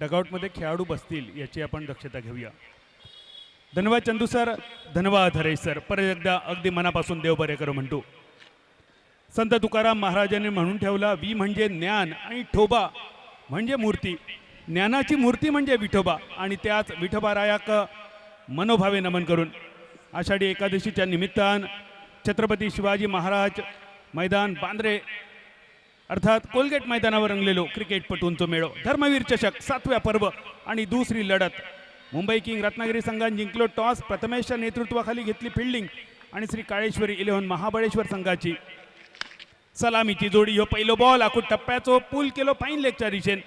डगआउटमध्ये खेळाडू बसतील याची आपण दक्षता घेऊया. धन्यवाद चंदू सर, धन्यवाद हरेश सर. परत एकदा अगदी मनापासून देव बरे करो म्हणतो. संत तुकाराम महाराजांनी म्हणून ठेवला, वी म्हणजे ज्ञान आणि ठोबा म्हणजे मूर्ती. ज्ञानाची मूर्ती म्हणजे विठोबा आणि त्याच विठोबारायाक मनोभावे नमन करून आषाढी एकादशीच्या निमित्तान छत्रपती शिवाजी महाराज मैदान बांद्रे अर्थात कोलगेट मैदानावर रंगलेलो क्रिकेटपटूंचो मेळो. धर्मवीर चषक 7व्या पर्व आणि दुसरी लढत. मुंबई किंग रत्नागिरी संघाने जिंकलो टॉस. प्रथमेशच्या नेतृत्वाखाली घेतली फिल्डिंग आणि श्री काळेश्वरी 11 महाबळेश्वर संघाची सलामीची जोडी. ह्यो पहिलो बॉल आखूड टप्प्याचो पूल केलो फाईन लेगच्या दिशेन.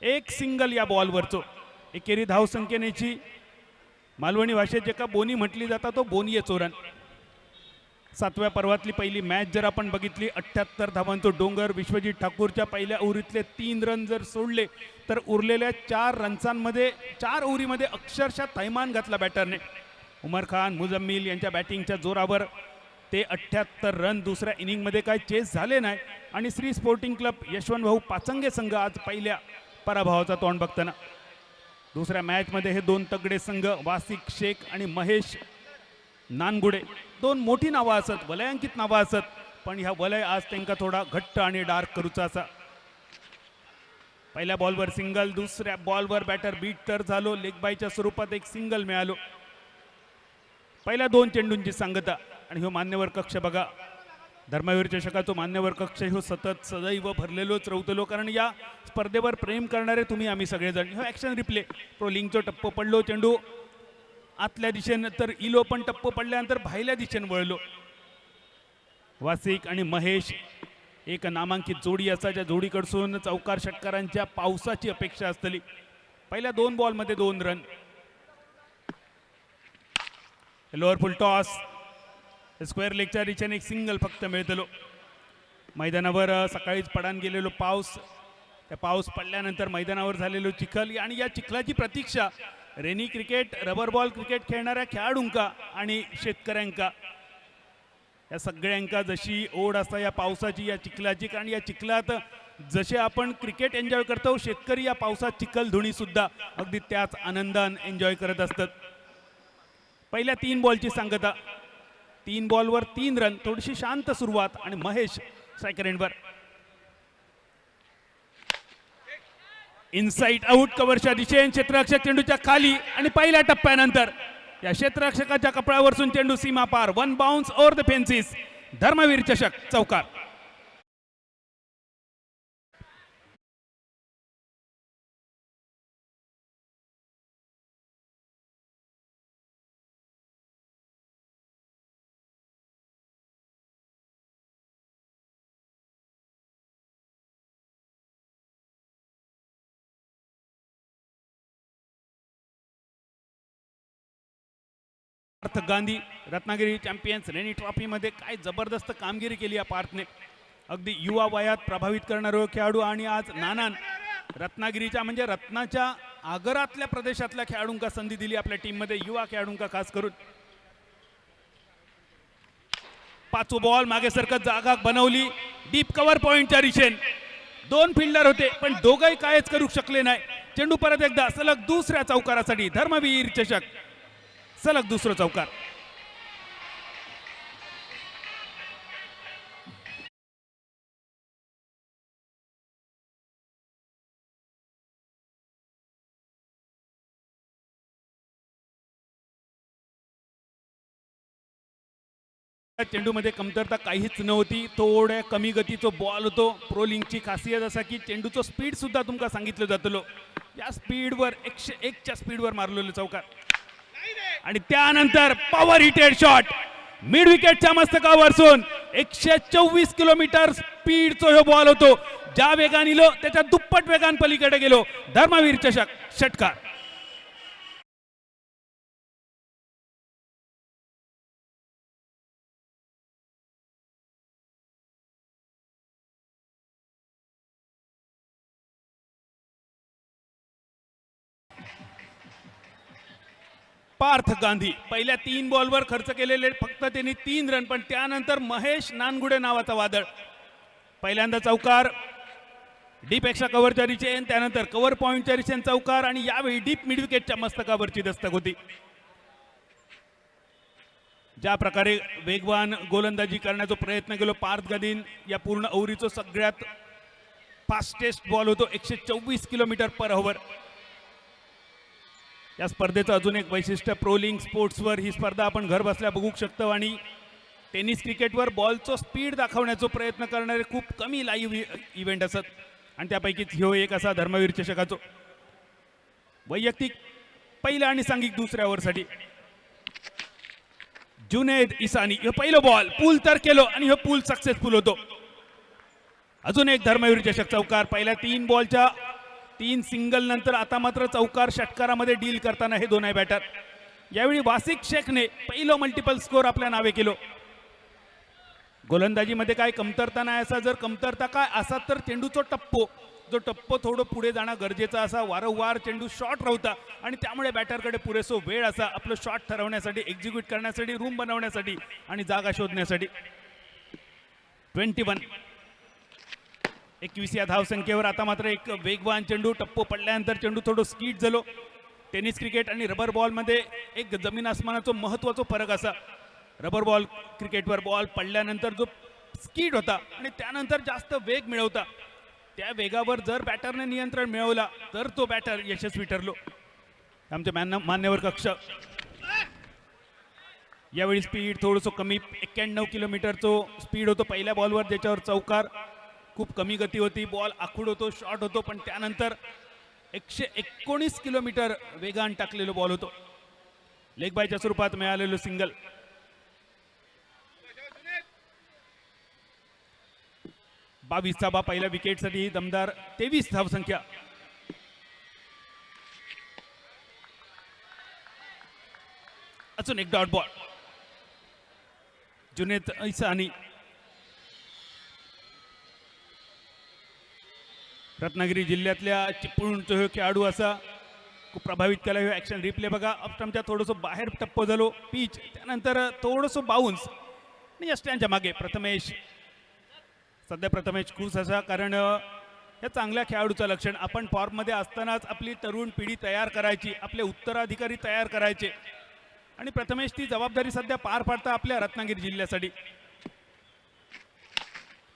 एक सिंगल या बॉलवरचो. एकेरी धाव संख्येनेची मालवणी भाषेत जेका बोनी म्हटली जाता तो बोनीये चोरन. 7व्या पर्वातली पहिली मॅच जर आपण बघितली 78 धावांचो डोंगर. विश्वजित ठाकूरच्या पहिल्या ओव्हरीतले 3 रन जर सोडले तर उरलेल्या 4 रन्सांमध्ये 4 ओव्हरीमध्ये अक्षरशः थैमान घातला बॅटरने. उमर खान मुजम्मिल यांच्या बॅटिंगच्या जोरावर ते 78 रन दुसऱ्या इनिंगमध्ये काय चेस झाले नाही आणि श्री स्पोर्टिंग क्लब यशवंत भाऊ पाचंगे संघ आज पहिल्या पराभवाचा तोंड बघताना. दुसऱ्या मॅचमध्ये हे 2 तगडे संघ वासिक शेख आणि महेश नानगुडे 2 मोठी नावं असत, वलयांकित नावं असत, पण ह्या वलय आज त्यांना थोडा घट्ट आणि डार्क करूचा असा. पहिल्या बॉलवर सिंगल, दुसऱ्या बॉलवर बॅटर बीट तर झालो. लेग बायच्या स्वरूपात एक सिंगल मिळालो. पहिल्या 2 चेंडूंची सांगता आणि ह्यो मान्यवर कक्ष बघा. धर्मवीर चषकाचो मान्यवर कक्ष ह्यो सतत सदैव भरलेलोच रवतलो, कारण या स्पर्धेवर प्रेम करणारे तुम्ही आम्ही सगळेजण. ह्यो ॲक्शन रिप्ले ट्रोलिंगचो टप्पो पडलो, चेंडू आतल्या दिशेनं तर इलो, पण टप्पो पडल्यानंतर बाहेरल्या दिशेनं वळलो. वासिक आणि महेश एक नामांकित जोडी असा, ज्या जोडीकडसून चौकार षटकारांच्या पावसाची अपेक्षा असतली. पहिल्या 2 बॉलमध्ये 2 run. Lower full toss square लेगच्या दिशेने एक सिंगल फक्त मिळतलो. मैदानावर सकाळीच पडान गेलेलो पाऊस, त्या पाऊस पडल्यानंतर मैदानावर झालेलो चिखल आणि या चिखलाची प्रतीक्षा rainy cricket rubber ball cricket खेळणाऱ्या खेळाडूंका आणि शेतकऱ्यांका या सगळ्यांका जशी ओढ असता या पावसाची या चिखलाची, कारण या चिखलात जसे आपण क्रिकेट एन्जॉय करतो शेतकरी या पावसात चिखल धुणी सुद्धा अगदी त्याच आनंदान एन्जॉय करत असतात. पहिल्या 3 बॉलची सांगता. 3 बॉलवर 3 रन. थोडीशी शांत सुरुवात आणि महेश स्ट्रायकर एंडवर. इनसाइड आउट कव्हरच्या दिशेने क्षेत्ररक्षक चेंडूच्या खाली आणि पहिल्या टप्प्यानंतर या क्षेत्ररक्षकाच्या कपड्यावरसून चेंडू सीमा पार. 1 बाउन्स ओव्हर द फेन्सिस. धर्मवीर चषक चौकार. पार्थ गांधी रत्नागिरी चॅम्पियन्स रेनी ट्रॉफीमध्ये काय जबरदस्त कामगिरी केली या पार्थने. अगदी युवा वयात प्रभावित करणारा खेळाडू आणि आज नानान रत्नागिरीच्या म्हणजे रत्नाच्या आगरातल्या प्रदेशातल्या खेळाडूंका संधी दिली आपल्या टीममध्ये, युवा खेळाडूंका खास करून. 5 बॉल मागे सरकत जागा बनवली डीप कव्हर पॉइंटच्या दिशेने. 2 फिल्डर होते पण दोघंही कायच करू शकले नाही. चेंडू परत एकदा सलग दुसऱ्या चौकारासाठी. धर्मवीर चषक सलग दुसरं चौकार. चेंडूमध्ये कमतरता काहीच नव्हती. थोड्या कमी गतीचा बॉल होतो. प्रोलिंगची खासियत असा की चेंडूचं स्पीड सुद्धा तुमका सांगितलं जातलो. या स्पीडवर 101च्या स्पीडवर मारलेलं चौकार आणि त्यानंतर पॉवर हिटेड शॉट मिड विकेटच्या मस्तकावरसून 124 किलोमीटर स्पीडचा हा बॉल होतो. ज्या वेगाने इलो त्याच्या दुप्पट वेगान पलीकडे गेलो. धर्मवीर चषक षटकार. पार्थ गांधी पहिल्या 3 बॉलवर खर्च केलेले फक्त त्यांनी 3 रन, पण त्यानंतर महेश नानगुडे नावाचा वादळ पहिल्यांदा चौकार. डीप एक्स्ट्रा कव्हरच्या रिचेन, त्यानंतर कव्हर पॉइंटच्या रिचेन चौकार आणि यावेळी डीप मिड विकेटच्या मस्तकावरची दस्तक होती. ज्या प्रकारे वेगवान गोलंदाजी करण्याचा प्रयत्न केलो पार्थ गदीन, या पूर्ण ओव्हरीचा सगळ्यात फास्टेस्ट बॉल होतो 124 किलोमीटर पर ओव्हर. या स्पर्धेचं अजून एक वैशिष्ट्य, प्रो लीग स्पोर्ट्सवर ही स्पर्धा आपण घर बसल्या बघू शकतो आणि टेनिस क्रिकेटवर बॉलचं स्पीड दाखवण्याचा प्रयत्न करणारे खूप कमी लाईव्ह इव्हेंट असत आणि त्यापैकीच ह्यो एक असा धर्मवीर चषकाचो वैयक्तिक पहिला आणि सांघिक दुसऱ्या ओव्हरसाठी जुनेद इसानी हे पहिलं बॉल पूल तर केलो आणि हे पूल सक्सेसफुल होतो. अजून एक धर्मवीर चषक चौकार. पहिल्या 3 बॉलच्या 3 सिंगल नंतर आता मात्र चौकार षटकारामध्ये डील करताना हे दोनही बॅटर. यावेळी वासिक शेखने पहिलं मल्टिपल स्कोर आपल्या नावे केलो. गोलंदाजीमध्ये काय कमतरता नाही, असा जर कमतरता काय असा तर चेंडूचा टप्पो, जो टप्पो थोडं पुढे जाणं गरजेचं असा, वारंवार चेंडू शॉट राहता आणि त्यामुळे बॅटरकडे पुरेसो वेळ असा आपलं शॉट ठरवण्यासाठी, एक्झिक्यूट करण्यासाठी, रूम बनवण्यासाठी आणि जागा शोधण्यासाठी. 21 21 या धावसंख्येवर आता मात्र एक वेगवान चेंडू, टप्पो पडल्यानंतर चेंडू थोडं स्कीट झालो. टेनिस क्रिकेट आणि रबर बॉलमध्ये एक जमीन आसमानाचा महत्त्वाचा फरक असा. रबर बॉल क्रिकेटवर बॉल पडल्यानंतर जो स्कीड होता आणि त्यानंतर जास्त वेग मिळवता, त्या वेगावर जर बॅटरने नियंत्रण मिळवला तर तो बॅटर यशस्वी ठरलो. आमचे मान्यवर कक्ष यावेळी स्पीड थोडंसं कमी, 91 किलोमीटरचं स्पीड होतो पहिल्या बॉलवर, ज्याच्यावर चौकार. खूप कमी गती होती, बॉल आखूड होतो, शॉट होतो, पण त्यानंतर 119 किलोमीटर वेगान टाकलेलो बॉल होतो. लेग बायच्या स्वरूपात मिळालेलो सिंगल. 22 धावा पहिल्या विकेटसाठी दमदार 23 धावसंख्या. अजून एक डॉट बॉल. जुनेद इसानी रत्नागिरी जिल्ह्यातल्या चिपळूणचा हे खेळाडू असा, खूप प्रभावित केला हे ॲक्शन. रिप्ले बघा, अपस्टमच्या थोडंसं बाहेर टप्पो झालो पिच, त्यानंतर थोडंसं बाउन्स आणि यष्ट्यांच्या मागे प्रथमेश. सध्या प्रथमेश खुश असा, कारण या चांगल्या खेळाडूचं लक्षण. आपण फॉर्ममध्ये असतानाच आपली तरुण पिढी तयार करायची, आपले उत्तराधिकारी तयार करायचे आणि प्रथमेश ती जबाबदारी सध्या पार पाडता आपल्या रत्नागिरी जिल्ह्यासाठी.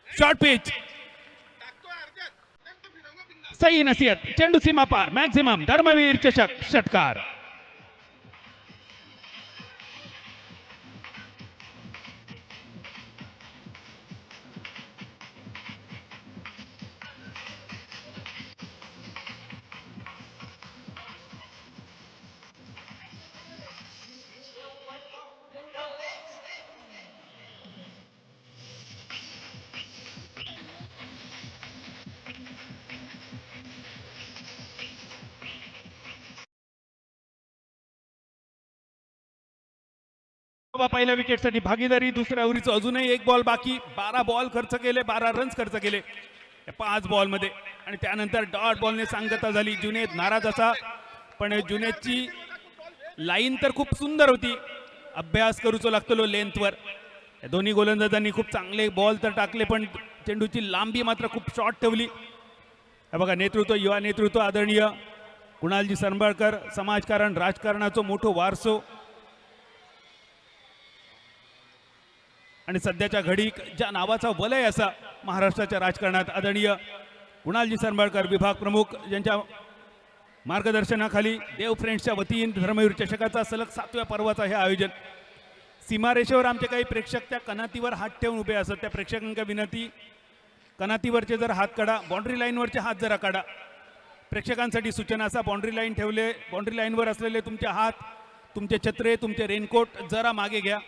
शॉर्ट पिच, सही नसीहत, चेंडू सीमा पार, मॅक्झिमम धर्मवीर चषक षटकार. पहिल्या विकेटसाठी भागीदारी. दुसऱ्या ओव्हरीचं अजूनही एक बॉल बाकी. 12 बॉल खर्च केले, 12 रन्स खर्च केले 5 बॉलमध्ये आणि त्यानंतर डॉट बॉलने सांगता झाली. जुनेद नाराज असा, पण जुनेदची लाईन तर खूप सुंदर होती. अभ्यास करूचो लागतो लेंथवर. दोन्ही गोलंदाजांनी खूप चांगले बॉल तर टाकले, पण चेंडूची लांबी मात्र खूप शॉर्ट ठेवली. बघा, नेतृत्व, युवा नेतृत्व आदरणीय कुणालजी सरंबळकर, समाजकारण, राजकारणाचं मोठं वारसो आणि सध्याच्या घडीक ज्या नावाचा वलय असा महाराष्ट्राच्या राजकारणात, आदरणीय कुणालजी सरंबळकर विभाग प्रमुख यांच्या मार्गदर्शनाखाली देव फ्रेंड्सच्या वतीने धर्मवीर चषकाचा सलग 7व्या पर्वाचा हे आयोजन. सीमारेषेवर आमचे काही प्रेक्षक त्या कनातीवर हात ठेवून उभे असत. त्या प्रेक्षकांना विनंती, कनातीवरचे जर हात काढा, बाउंड्री लाईनवरचे हात जरा काढा. प्रेक्षकांसाठी सूचना असा, बाउंड्री लाईन ठेवले, बाउंड्री लाईनवर असलेले तुमचे हात, तुमचे छत्रे, तुमचे रेनकोट जरा मागे घ्या.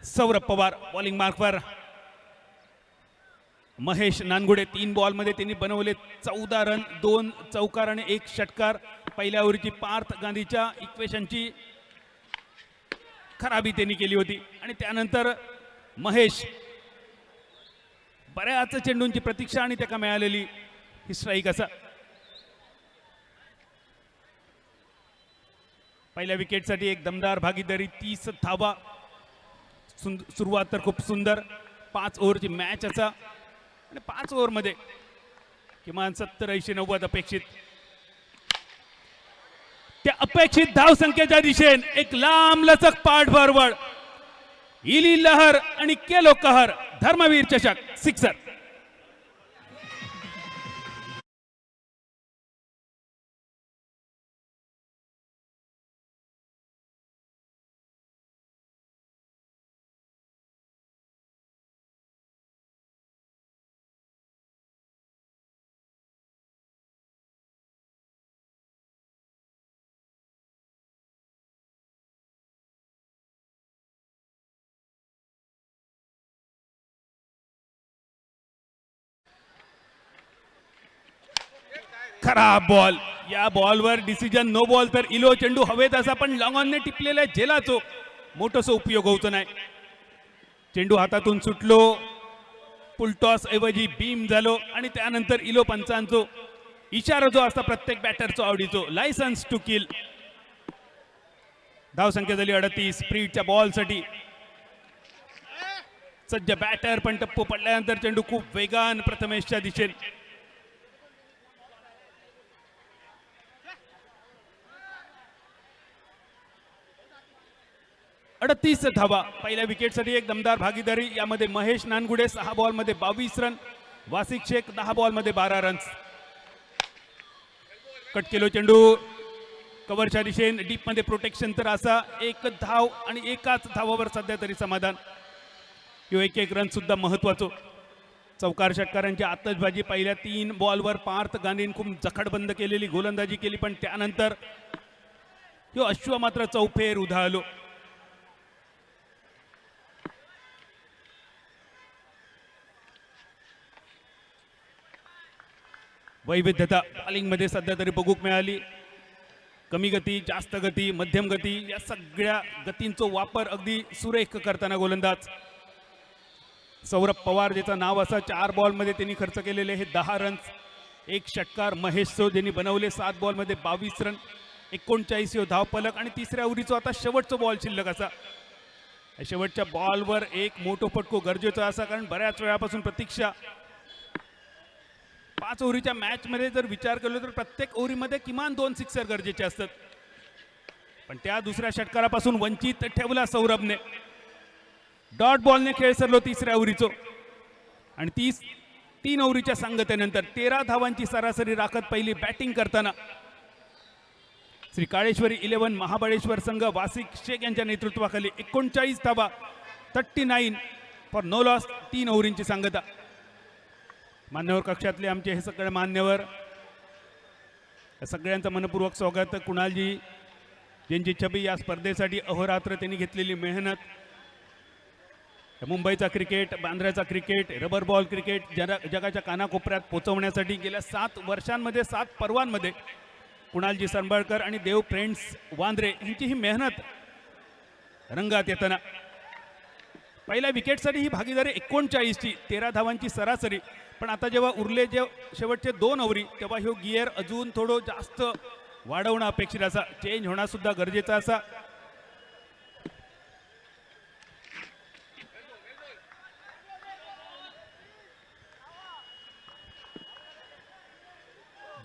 सौरभ पवार बॉलिंग मार्कवर. महेश नानगुडे 3 बॉलमध्ये त्यांनी बनवले 14 रन, 2 चौकार आणि 1 षटकार. पहिल्या ओव्हरची पार्थ गांधीच्या इक्वेशनची खराबी त्यांनी केली होती आणि त्यानंतर महेश बऱ्याच चेंडूंची प्रतीक्षा आणि त्याला मिळालेली ही स्ट्राईक असा. पहिल्या विकेटसाठी एक दमदार भागीदारी, 30 धावा सुरुवात तर खूप सुंदर 5 ओव्हरची मॅच असा आणि 5 ओव्हरमध्ये किमान 70-80-90 अपेक्षित. त्या अपेक्षित धावसंख्येच्या दिशेने एक लांब लचक पाठ फॉरवर्ड. इली लहर आणि केलो कहर. धर्मवीर चषक सिक्सर. खराब बॉल. या बॉलवर डिसिजन नो बॉल. तर इलो चेंडू हवेत असा पण लॉंग ऑनने टिपलेल्या झेलाचो मोठस उपयोग होतो नाही. चेंडू हातातून सुटलो. पुलटॉस ऐवजी बीम झालो आणि त्यानंतर इलो पंचांचो इशारा जो असता प्रत्येक बॅटरचो आवडीचो लायसन्स टू किल. धावसंख्या झाली 38. स्प्रीडच्या बॉलसाठी सज्ज बॅटर पण टप्पू पडल्यानंतर चेंडू खूप वेगान प्रथमेशच्या दिशेने. 38 धावा. पहिल्या विकेटसाठी एक दमदार भागीदारी. यामध्ये Mahesh Nangude 6 बॉलमध्ये 22 run. वासिक Shaikh 10 बॉलमध्ये 12 runs. Cut केलो चेंडू कव्हरच्या दिशेने डीपमध्ये प्रोटेक्शन तर असा एक धाव आणि एकाच धावावर सध्या तरी समाधान. किंवा एक रन सुद्धा महत्वाचो. चौकार षटकारांची आतषबाजी. पहिल्या 3 बॉलवर पार्थ गांधीन खूप जखडबंद केलेली गोलंदाजी केली पण त्यानंतर अश्व मात्र चौफेर उधाळलो. वैविध्यता बॉलिंग मध्ये सध्या तरी बघूक मिळाली. कमी गती, जास्त गती, मध्यम गती या सगळ्या गतींचा वापर अगदी सुरेख करताना गोलंदाज सौरभ पवार ज्याचं नाव असं 4 बॉलमध्ये त्यांनी खर्च केलेले हे 10 रन्स. एक षटकार महेशचो ज्यांनी बनवले 7 बॉलमध्ये 22 रन. 39 धावफलक आणि तिसऱ्या ओव्हरीचा आता शेवटचा बॉल शिल्लक असा. शेवटच्या बॉलवर एक मोठो फटको गरजेचा असा कारण बऱ्याच वेळापासून प्रतीक्षा. 5 ओव्हरीच्या मॅच मध्ये जर विचार केला तर प्रत्येक ओव्हरीमध्ये किमान 2 सिक्सर गरजेचे असतात पण त्या दुसऱ्या षटकारापासून वंचित ठेवला सौरभने. डॉट बॉलने खेळ सरलो तिसऱ्या ओव्हरीचो आणि 3 ओव्हरीच्या सांगतेनंतर 13 धावांची सरासरी राखत पहिली बॅटिंग करताना श्री काळेश्वरी 11 महाबळेश्वर संघ वासिक शेख यांच्या नेतृत्वाखाली 39 धावा 39 फॉर नो लॉस. 3 ओव्हरींची सांगता. मान्यवर कक्षातले आमचे हे सगळे मान्यवर सगळ्यांचं मनपूर्वक स्वागत. कुणालजी ज्यांची छबी या स्पर्धेसाठी अहोरात्र त्यांनी घेतलेली मेहनत. मुंबईचा क्रिकेट, बांद्र्याचा क्रिकेट, रबर बॉल क्रिकेट जगाच्या कानाकोपऱ्यात पोहोचवण्यासाठी गेल्या 7 वर्षांमध्ये 7 पर्वांमध्ये कुणालजी सरंबळकर आणि देव फ्रेंड्स वांद्रे यांची ही मेहनत रंगात येताना. पहिल्या विकेटसाठी ही भागीदारी 39 ची 13 धावांची सरासरी. पण आता जेव्हा उरले शेवटचे 2 ओव्हरी तेव्हा ह्यो गिअर अजून थोडं जास्त वाढवणं अपेक्षित असा. चेंज होणं सुद्धा गरजेचा असा.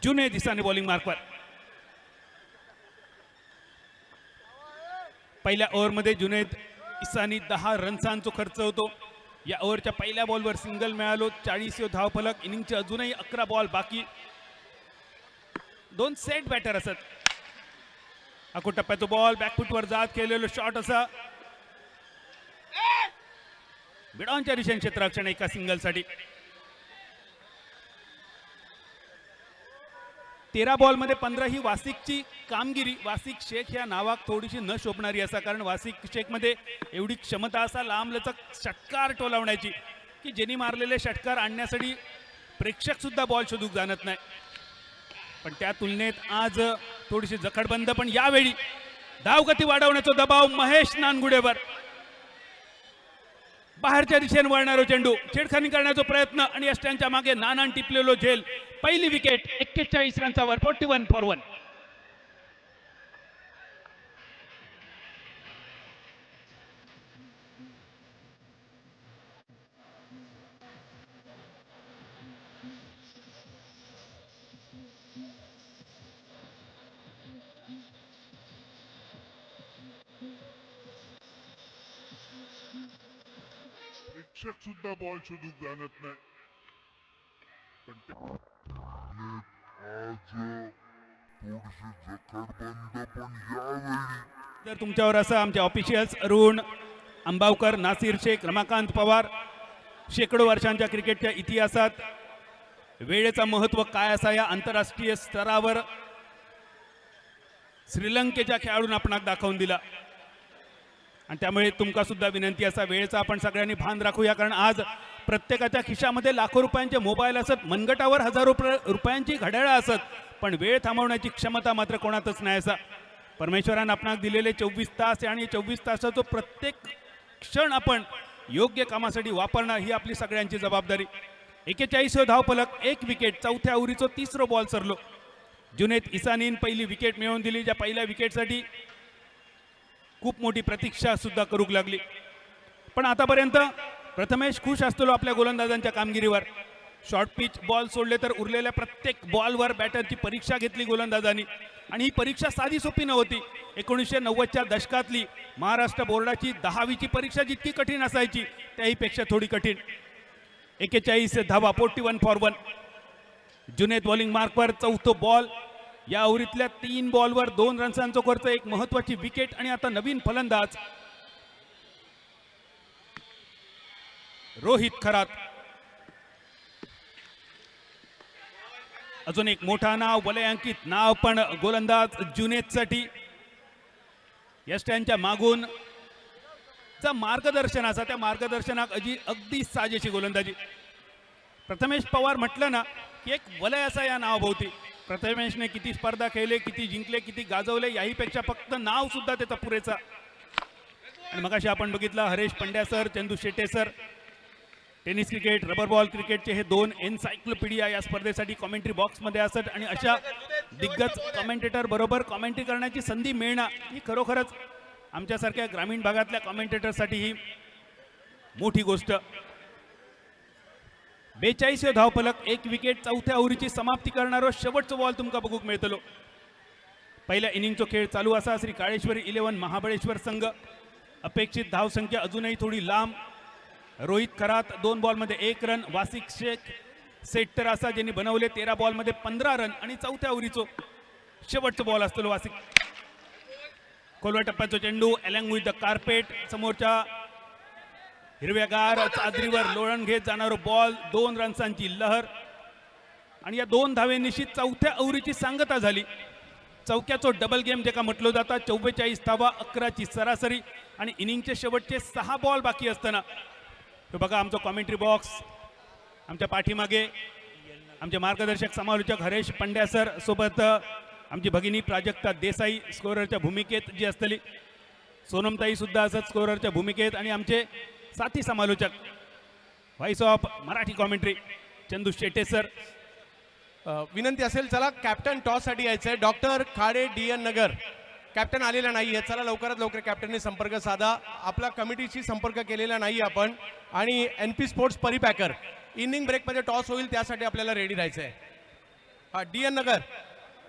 जुनेद इसानी बॉलिंग मार्कवर. पहिल्या ओव्हरमध्ये जुनेद इसानी 10 रन्सांचा खर्च होतो. या ओव्हरच्या पहिल्या बॉलवर सिंगल मिळालो. 40 धावफलक. इनिंगचे अजूनही 11 बॉल बाकी. 2 सेट बॅटर असत. अको टप्प्याचा बॉल बॅकफुटवर जात केलेलो शॉट असा बिडॉनच्या दिशेने क्षेत्ररक्षण एका सिंगलसाठी. 13 बॉलमध्ये 15 ही वासिकची कामगिरी. वासिक शेख ह्या नावाक थोडीशी न शोभणारी असा कारण वासिक शेख मध्ये एवढी क्षमता असा लांबलचक षटकार टोलावण्याची की ज्यांनी मारलेले षटकार आणण्यासाठी प्रेक्षक सुद्धा बॉल शोधूक जाणत नाही. पण त्या तुलनेत आज थोडीशी जखडबंद. पण यावेळी धावगती वाढवण्याचा दबाव महेश नानगुडेवर. बाहेरच्या दिशेने वळणारो चेंडू छेडखानी करण्याचा प्रयत्न आणि यष्ट्यांच्या मागे नानान टिपलेलो झेल. पहिली विकेट 41 रनचा 41 फॉर 1. प्रेक्षक सुद्धा बॉल शोधून जाणत नाही. पण आज थोडीशी जखडबंद पण यावेळी तर तुमच्यावर असं आमचे ऑफिशियल्स अरुण अंबावकर, नासिर शेख, रमाकांत पवार शेकडो वर्षांच्या क्रिकेटच्या इतिहासात वेळेचा महत्त्व काय असा या आंतरराष्ट्रीय स्तरावर श्रीलंकेच्या खेळाडूंना आपणाक दाखवून दिला. आणि त्यामुळे तुमका सुद्धा विनंती असा वेळेचा आपण सगळ्यांनी भान राखूया, कारण आज प्रत्येकाच्या खिशामध्ये लाखो रुपयांचे मोबाईल असत, मनगटावर हजारो रुपयांची घड्याळं असत, पण वेळ थांबवण्याची क्षमता मात्र कोणातच नाही. असा परमेश्वरानं आपणाक दिलेले 24 तास आणि 24 तासाचा प्रत्येक क्षण आपण योग्य कामासाठी वापरणं ही आपली सगळ्यांची जबाबदारी. 41 धावफलक, 1 विकेट, चौथ्या ओव्हरीचो तिसरो बॉल सरलो. जुनेद इसानीन पहिली विकेट मिळवून दिली, ज्या पहिल्या विकेटसाठी खूप मोठी प्रतीक्षा सुद्धा करूक लागली. पण आतापर्यंत प्रथमेश खुश असतो आपल्या गोलंदाजांच्या कामगिरीवर. शॉर्ट पिच बॉल सोडले तर उरलेल्या प्रत्येक बॉलवर बॅटरची परीक्षा घेतली गोलंदाजांनी, आणि ही परीक्षा साधी सोपी नव्हती. 1990च्या दशकातली महाराष्ट्र बोर्डाची 10वीची परीक्षा जितकी कठीण असायची त्याहीपेक्षा थोडी कठीण. 41 धावा, 41 फॉर 1. जुनेद बॉलिंग मार्कवर चौथं बॉल. या ओव्हरीतल्या 3 बॉलवर 2 रन्सांचा खर्च, एक महत्वाची विकेट, आणि आता नवीन फलंदाज रोहित खरात. अजून एक मोठा नाव, वलयांकित नाव पण गोलंदाज जुनेदसाठी. यष्ट्यांच्या मागून मार्गदर्शनाचा, त्या मार्गदर्शनाक अगदी साजेशी गोलंदाजी. प्रथमेश पवार म्हटलं ना की एक वलय असा या नावाभोवती. प्रथमेशने किती स्पर्धा खेळले, किती जिंकले, किती गाजवले, याहीपेक्षा फक्त नाव सुद्धा त्याचा पुरेसा. आणि मगाशी आपण बघितलं Haresh Pandya sir, Chandu Shette sir, tennis cricket, rubber ball क्रिकेटचे हे 2 एन्सायक्लोपीडिया या स्पर्धेसाठी कॉमेंट्री बॉक्समध्ये असत, आणि अशा दिग्गज कॉमेंटेटर बरोबर कॉमेंट्री करण्याची संधी मिळणं ही खरोखरच आमच्यासारख्या ग्रामीण भागातल्या कॉमेंटेटरसाठी ही मोठी गोष्ट. 42 धावफलक, 1 विकेट, चौथ्या ओव्हरीची समाप्ती करणारा शेवटचा बॉल तुमका बघूक मिळतलो. पहिल्या इनिंगचा खेळ चालू असा श्री काळेश्वरी 11 महाबळेश्वर संघ. अपेक्षित धावसंख्या अजूनही थोडी लांब. रोहित खरात 2 बॉलमध्ये 1 रन, वासिक शेख सेट्टर असा ज्यांनी बनवले 13 बॉलमध्ये 15 रन, आणि चौथ्या ओव्हरीचो शेवटचा बॉल असतो वासिक. खोलव्या टप्प्याचा चेंडू अलॉंग विथ द कार्पेट, समोरच्या हिरव्यागार चादरीवर लोळण घेत जाणारा बॉल, 2 रन्सांची लहर, आणि या 2 धावेनिशी चौथ्या ओव्हरीची सांगता झाली. चौक्याचो डबल गेम जे का म्हटलं जातं. 44 धावा, 11ची सरासरी, आणि इनिंगचे शेवटचे 6 बॉल बाकी असताना तो बघा आमचा कॉमेंट्री बॉक्स. आमच्या पाठीमागे आमचे मार्गदर्शक समालोचक हरेश पंड्या सर, सोबत आमची भगिनी प्राजक्ता देसाई स्कोररच्या भूमिकेत जी असतली, सोनमताई सुद्धा असत स्कोररच्या भूमिकेत, आणि आमचे साथी समालोचक voice of Marathi commentary Chandu Shette sir. विनंती असेल, चला कॅप्टन टॉस साठी यायचंय. डॉक्टर खाडे, DN नगर. कॅप्टन आलेला नाहीये, चला लवकरात लवकर कॅप्टनने संपर्क साधा. आपला कमिटीशी संपर्क केलेला नाही आपण, आणि NP स्पोर्ट्स परिपॅकर इनिंग ब्रेकमध्ये टॉस होईल त्यासाठी आपल्याला रेडी राहायचंय. हा DN नगर,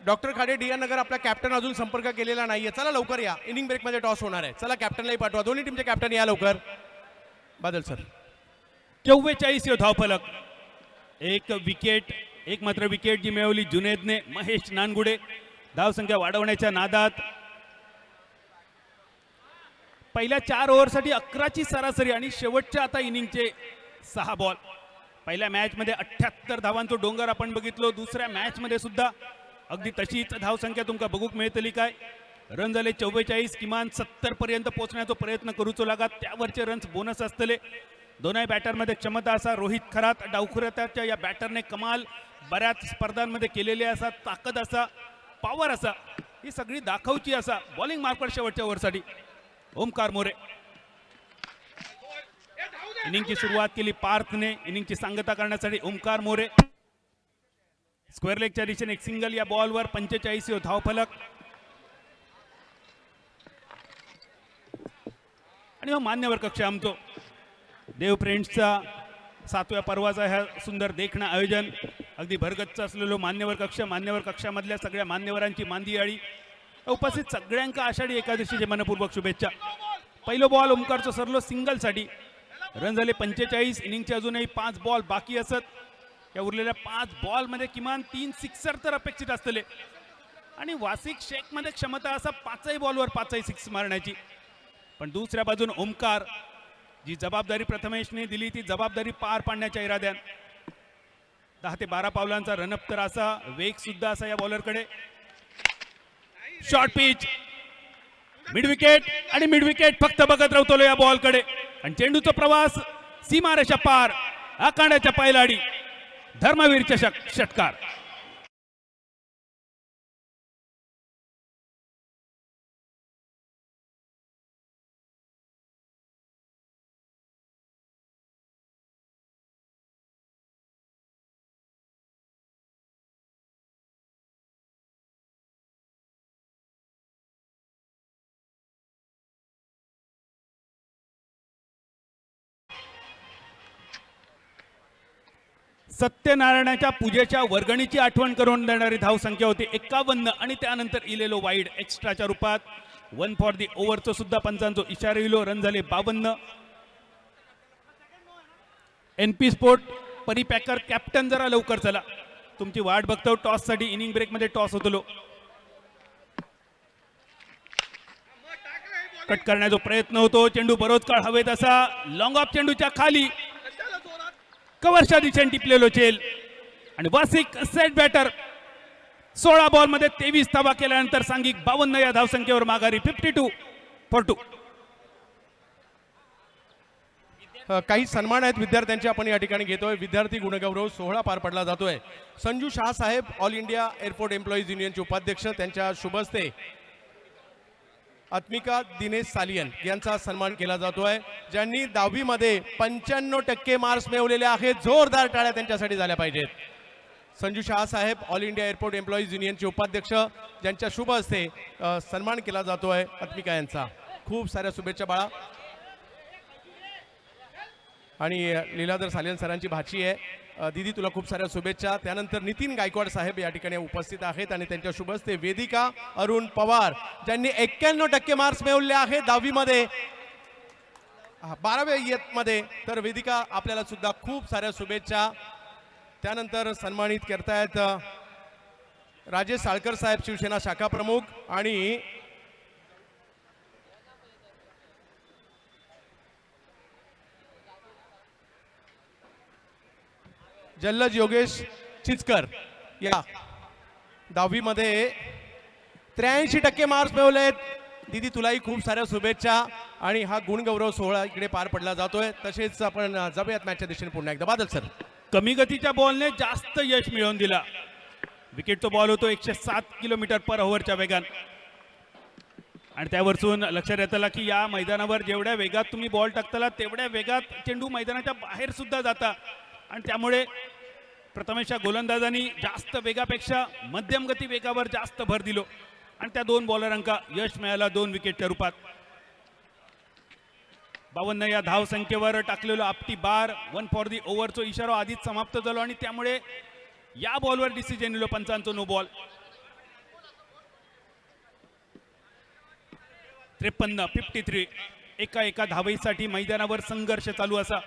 डॉक्टर खाडे, DN नगर, आपला कॅप्टन अजून संपर्क केलेला नाहीये, चला लवकर या. इनिंग ब्रेकमध्ये टॉस होणार आहे, चला कॅप्टनलाही पाठवा. दोन्ही टीमचे कॅप्टन या लवकर. बादल सर. 44 धावफलक, 1 विकेट, एक मात्र विकेट जी मिळवली जुनेदने. महेश नानगुडे धावसंख्या वाढवण्याच्या नादात पहिल्या 4 ओव्हरसाठी 11ची सरासरी, आणि शेवटच्या आता इनिंगचे 6 बॉल. पहिल्या मॅचमध्ये 78 धावांचा डोंगर आपण बघितलो. दुसऱ्या मॅचमध्ये सुद्धा अगदी तशीच धावसंख्या तुमका बघूक मिळतली. काय रन झाले 44, किमान 70 पर्यंत पोहोचण्याचा प्रयत्न करूचो लागत, त्यावरचे रन्स बोनस असतले. दोन्ही बॅटरमध्ये क्षमता असा. रोहित खरात डावखुऱ्याच्या या बॅटरने कमाल बऱ्याच स्पर्धांमध्ये केलेली असा, ताकद असा, पॉवर असा, ही सगळी दाखवची असा. बॉलिंग मार्कवर शेवटच्या ओव्हरसाठी ओमकार मोरे. इनिंगची सुरुवात केली पार्थने. इनिंगची सांगता करण्यासाठी ओमकार मोरे. स्क्वेअर लेगच्या दिशेने एक सिंगल या बॉलवर. 45 धावफलक, आणि मान्यवर कक्ष आमचो देव फ्रेंड्सचा 7व्या पर्वाचा ह्या सुंदर देखणं आयोजन अगदी भरगच्च असलेलो मान्यवर कक्ष. मान्यवर कक्षामधल्या सगळ्या मान्यवरांची मांदियाळी. उपस्थित सगळ्यांका आषाढी एकादशीचे मनपूर्वक शुभेच्छा. पहिलो बॉल ओमकारचो सरलो सिंगलसाठी. रन झाले 45. इनिंगचे अजूनही 5 बॉल बाकी असत या उरलेल्या 5 बॉलमध्ये किमान 3 सिक्सर तर अपेक्षित असतले आणि वासिक शेखमध्ये क्षमता असा 5ही बॉलवर 5ही सिक्स मारण्याची. पण दुसऱ्या बाजून ओमकार जी जबाबदारी प्रथमेशने दिली ती जबाबदारी पार पाडण्याच्या इराद्यान 10 ते 12 पावलांचा रनअप तर असा वेग सुद्धा असा या बॉलरकडे. शॉर्ट पिच मिड विकेट आणि मिड विकेट फक्त बघत राहतो या बॉलकडे आणि चेंडूचा प्रवास सीमारेषा पार आखाड्याच्या पैलाडी धर्मवीरच्या षटकार. सत्यनारायणाच्या पूजेच्या वर्गणीची आठवण करून देणारी धावसंख्या होती 51 आणि त्यानंतर इलेलो वाईड एक्स्ट्राच्या रूपात 1 फॉर दी ओव्हरचं सुद्धा पंचांचो इशारा इलो. रन झाले 52. NP स्पोर्ट परिपॅकर कॅप्टन जरा लवकर चला तुमची वाट बघतो टॉस साठी. इनिंग ब्रेक मध्ये टॉस होतो कट करण्याचा प्रयत्न होतो. चेंडू बरोच काळ हवेत असा लॉंग ऑफ चेंडूच्या खाली कव्हरच्या दिशेने टिपलेलो चेल आणि वासिक सेट बॅटर 16 बॉल मध्ये 23 धावा केल्यानंतर सांघिक 52 या धावसंख्येवर माघारी 52 फॉर 2. काही सन्मान आहेत विद्यार्थ्यांचे आपण या ठिकाणी घेतोय. विद्यार्थी गुणगौरव सोहळा पार पडला जातोय. संजू शाह साहेब ऑल इंडिया एअरपोर्ट एम्प्लॉईज युनियनचे उपाध्यक्ष त्यांच्या शुभ हस्ते आत्मिका दिनेश सालियन यांचा सन्मान केला जातोय ज्यांनी 10वी मध्ये 95% मार्क्स मिळवलेले आहेत. जोरदार टाळ्या त्यांच्यासाठी झाल्या पाहिजेत. संजू शाह साहेब ऑल इंडिया एअरपोर्ट एम्प्लॉईज युनियनचे उपाध्यक्ष ज्यांच्या शुभ हस्ते सन्मान केला जातोय आत्मिका यांचा. खूप साऱ्या शुभेच्छा बाळा. आणि लीलाधर सालियन सरांची भाची आहे दीदी तुला खूप साऱ्या शुभेच्छा. त्यानंतर नितीन गायकवाड साहेब या ठिकाणी उपस्थित आहेत आणि त्यांच्या शुभ हस्ते वेदिका अरुण पवार ज्यांनी 91% मार्क्स मिळवले आहेत 10वी मध्ये 12व्या इयत्तेमध्ये. तर वेदिका आपल्याला सुद्धा खूप साऱ्या शुभेच्छा. त्यानंतर सन्मानित करतायत राजेश साळकर साहेब शिवसेना शाखा प्रमुख आणि जल्लज योगेश चिचकर या 10वी मध्ये 83% मार्क्स मिळवलेत. दीदी तुलाही खूप साऱ्या शुभेच्छा. आणि हा गुणगौरव सोहळा इकडे पार पडला जातोय. तसेच आपण जाऊयात मॅचच्या दिशेने पुन्हा एकदा. बादल सर कमी गतीच्या बॉलने जास्त यश मिळवून दिला. विकेटचा बॉल होतो 107 किलोमीटर पर ओव्हरच्या वेगान आणि त्यावरसून लक्षात येतं की या मैदानावर जेवढ्या वेगात तुम्ही बॉल टाकताला तेवढ्या वेगात चेंडू मैदानाच्या बाहेर सुद्धा जाता आणि त्यामुळे प्रथमेशच्या गोलंदाजांनी जास्त वेगापेक्षा मध्यम गती वेगावर जास्त भर दिलो आणि त्या 2 बॉलरांका यश मिळाला 2 विकेटच्या रूपात. 52 या धाव संख्येवर टाकलेलो आपटी बार 1 फॉर दी ओव्हरचा इशारा आधीच समाप्त झालो आणि त्यामुळे या बॉलवर डिसिजन दिलो पंचांचो नो बॉल. 53 एका धावेसाठी मैदानावर संघर्ष चालू असा.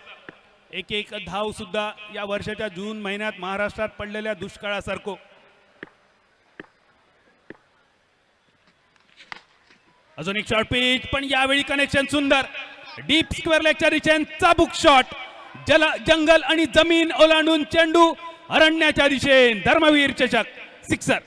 एक धाव सुद्धा या वर्षाच्या जून महिन्यात महाराष्ट्रात पडलेल्या दुष्काळासारखो. अजून एक शॉर्ट पिच पण यावेळी कनेक्शन सुंदर डीप स्क्वेअर लेगच्या दिशेने चाबूक शॉट जंगल आणि जमीन ओलांडून चेंडू अरण्याच्या दिशेने धर्मवीर चषक सिक्सर.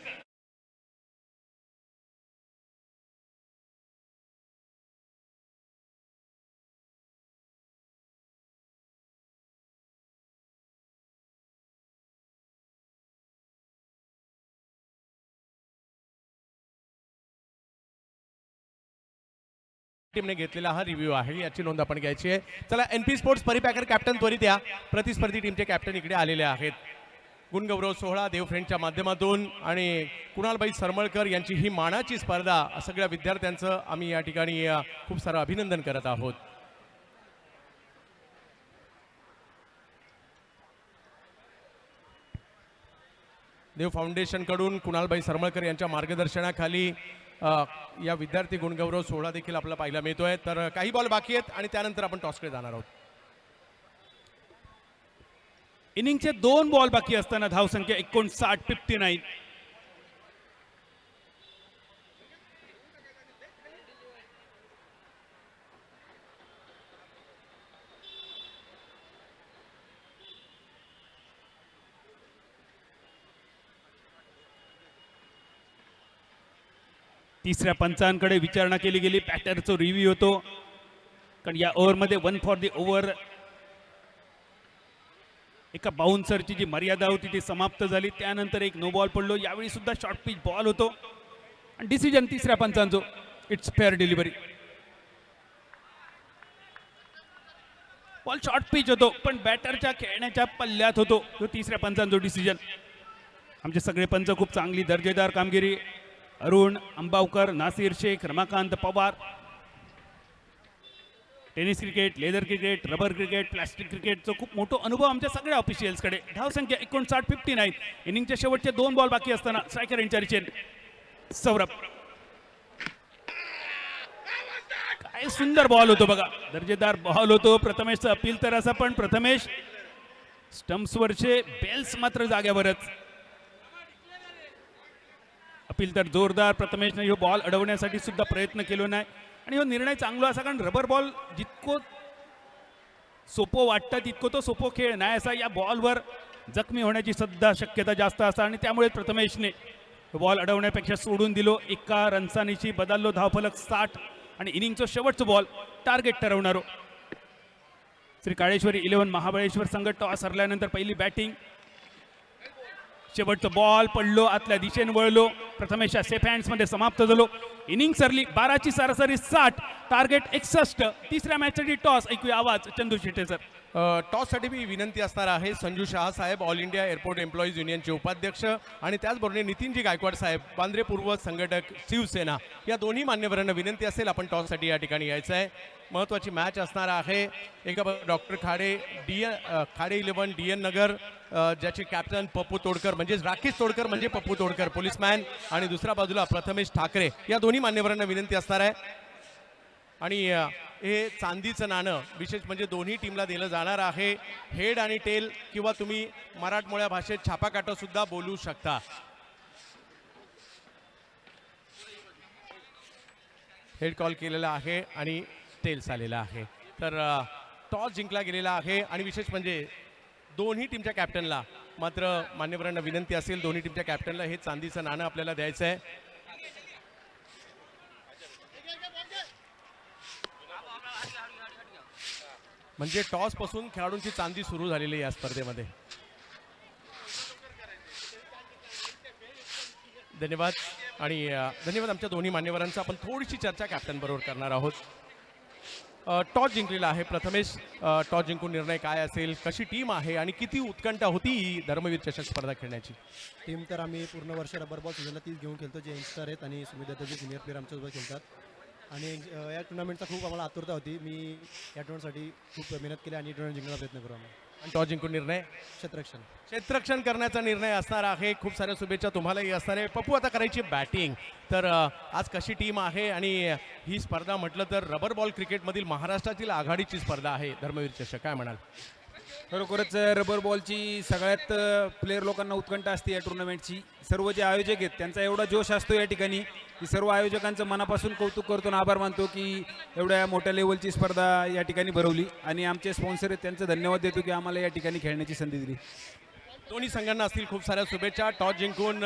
टीमने घेतलेला हा रिव्ह्यू आहे याची नोंद आपण घ्यायची आहे. चला NP स्पोर्ट्स परिपॅकर कॅप्टन त्वरित या प्रतिस्पर्धी टीमचे कॅप्टन इकडे आलेले आहेत. गुणगौरव सोहळा देवफ्रेंडच्या माध्यमातून आणि कुणालबाई सरमळकर यांची ही मानाची स्पर्धा सगळ्या विद्यार्थ्यांचं आम्ही या ठिकाणी खूप सारं अभिनंदन करत आहोत. देव फाउंडेशन कडून कुणालबाई सरमळकर यांच्या मार्गदर्शनाखाली या विद्यार्थी गुणगौरव सोहळा देखील आपल्याला पाहायला मिळतोय. तर काही बॉल बाकी आहेत आणि त्यानंतर आपण टॉसकडे जाणार आहोत. इनिंगचे 2 बॉल बाकी असताना धावसंख्या 59. तिसऱ्या पंचांकडे विचारणा केली गेली, बॅटरचा रिव्ह्यू होतो, कारण या ओव्हरमध्ये 1 फॉर दी ओव्हर एका बाउन्सरची जी मर्यादा होती ती समाप्त झाली. त्यानंतर एक नो बॉल पडलो. यावेळी सुद्धा शॉर्ट पिच बॉल होतो आणि डिसिजन तिसऱ्या पंचांचो. It's fair delivery. Ball short pitch होतो पण बॅटरच्या खेळण्याच्या पल्ल्यात होतो. तो तिसऱ्या पंचांचो डिसिजन. आमचे सगळे पंच खूप चांगली दर्जेदार कामगिरी. Arun Ambavkar, Nasir Shaikh, Ramakant Pawar. Tennis cricket, leather cricket, rubber cricket, plastic क्रिकेटचा खूप मोठा अनुभव आमच्या सगळ्या ऑफिशियल्सकडे. धावसंख्या 59. इनिंगच्या शेवटचे 2 बॉल बाकी असताना स्ट्रायकर एंचारीचे सौरभ. काय सुंदर बॉल होतो बघा, दर्जेदार बॉल होतो. प्रथमेशचं अपील तर असं, पण प्रथमेश स्टम्प्सवरचे बेल्स मात्र जाग्यावरच. अपील तर जोरदार. प्रथमेशने ह्यो बॉल अडवण्यासाठी सुद्धा प्रयत्न केलो नाही आणि ह्यो निर्णय चांगला असा, कारण रबर बॉल जितको सोपो वाटतं तितको तो सोपो खेळ नाही असा. या बॉलवर जखमी होण्याची सुद्धा शक्यता जास्त असता आणि त्यामुळे प्रथमेशने बॉल अडवण्यापेक्षा सोडून दिलो. एका रनसानीची बदललो धावफलक 60 आणि इनिंगचा शेवटचा बॉल टार्गेट ठरवणारो. श्री काळेश्वरी 11 महाबळेश्वर संघ टॉस हरल्यानंतर पहिली बॅटिंग. शेवटचं बॉल पडलो, आतल्या दिशेने वळलो. प्रथमेशच्या सेफ हँड्स मध्ये समाप्त झालो. इनिंग सरली 12ची सरासरी 60, टार्गेट 61. तिसऱ्या मॅचसाठी टॉस. ऐकूया आवाज चंदू शेटे सर. टॉससाठी मी विनंती असणार आहे संजू शहा साहेब, ऑल इंडिया एअरपोर्ट एम्प्लॉईज युनियनचे उपाध्यक्ष, आणि त्याचबरोबर नितीनजी गायकवाड साहेब, बांद्रे पूर्व संघटक शिवसेना, या दोन्ही मान्यवरांना विनंती असेल आपण टॉससाठी या ठिकाणी यायचं आहे. महत्त्वाची मॅच असणार आहे. एका डॉक्टर खाडे खाडे 11 DN नगर, ज्याचे कॅप्टन पप्पू तोडकर म्हणजेच राकेश तोडकर म्हणजे पप्पू तोडकर पोलीसमॅन, आणि दुसऱ्या बाजूला प्रथमेश ठाकरे. या दोन्ही मान्यवरांना विनंती असणार आहे. आणि हे चांदीचं नाणं विशेष म्हणजे दोन्ही टीमला दिलं जाणार आहे. हेड आणि टेल, किंवा तुम्ही मराठमोळ्या भाषेत छापाकाटो सुद्धा बोलू शकता. हेड कॉल केलेला आहे आणि टेल्स आलेला आहे. तर टॉस जिंकला गेलेला आहे. आणि विशेष म्हणजे दोन्ही टीमच्या कॅप्टनला, मात्र मान्यवरांना विनंती असेल दोन्ही टीमच्या कॅप्टनला हे चांदीचं नाणं आपल्याला द्यायचं आहे. म्हणजे टॉस पासून खेळाडूंची चांदी सुरू झालेली आहे या स्पर्धेमध्ये. धन्यवाद. आणि धन्यवाद आमच्या दोन्ही मान्यवरांचा. आपण थोडीशी चर्चा कॅप्टन बरोबर करणार आहोत. टॉस जिंकलेला आहे प्रथमेश. टॉस जिंकून निर्णय काय असेल, कशी टीम आहे आणि किती उत्कंठा होती ही धर्मवीर चषक स्पर्धा खेळण्याची? टीम तर आम्ही पूर्ण वर्ष रबर बॉल सीझनला तीच घेऊन खेळतो, जे यंगस्टर आहेत आणि सुमित दत्त जे सिनियर प्लेअर आमच्यासोबत खेळतात. आणि या टुर्नामेंटचा खूप आम्हाला आतुरता होती. मी या टुर्नामेंटसाठी खूप मेहनत केली आणि टुर्नामेंट जिंकण्याचा प्रयत्न करू आम्ही. आणि टॉस जिंकून निर्णय क्षेत्ररक्षण करण्याचा निर्णय असणार आहे. खूप साऱ्या शुभेच्छा तुम्हालाही असणार आहे. पप्पू, आता करायची बॅटिंग. तर आज कशी टीम आहे? आणि ही स्पर्धा म्हटलं तर रबर बॉल क्रिकेटमधील महाराष्ट्रातील आघाडीची स्पर्धा आहे. धर्मवीर चषक काय म्हणाल? खरोखरच रबर बॉलची सगळ्यात प्लेयर लोकांना उत्कंठा असते या टुर्नामेंटची. सर्व जे आयोजक आहेत त्यांचा एवढा जोश असतो या ठिकाणी की सर्व आयोजकांचं मनापासून कौतुक करतो आणि आभार मानतो की एवढ्या मोठ्या लेवलची स्पर्धा या ठिकाणी भरवली. आणि आमचे स्पॉन्सर आहेत त्यांचं धन्यवाद देतो की आम्हाला या ठिकाणी खेळण्याची संधी दिली. दोन्ही संघांना असतील खूप साऱ्या शुभेच्छा. टॉस जिंकून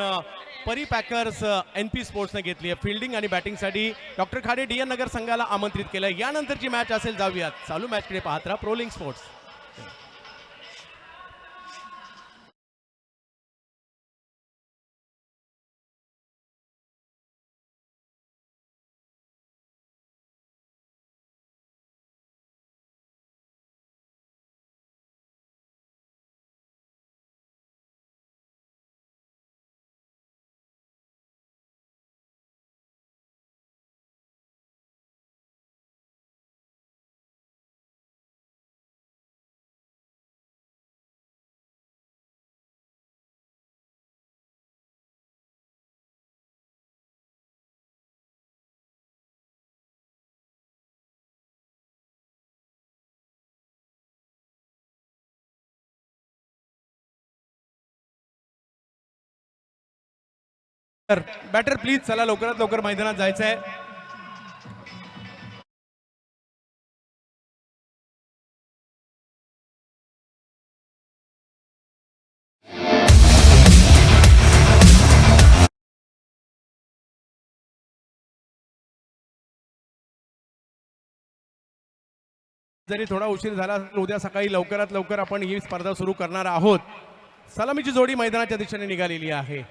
परी पॅकर्स NP स्पोर्ट्सने घेतली आहे फिल्डिंग आणि बॅटिंगसाठी. डॉक्टर खाडे DN नगर संघाला आमंत्रित केलं. यानंतरची मॅच असेल, जाऊयात चालू मॅचकडे पाहत राहा प्रोलिंग स्पोर्ट्स. बॅटर प्लीज चला लवकरात लवकर मैदानात जायचं आहे. जरी थोडा उशीर झाला असेल, उद्या सकाळी लवकरात लवकर आपण ही स्पर्धा सुरू करणार आहोत. सलामीची जोडी मैदानाच्या दिशेने निघालेली आहे.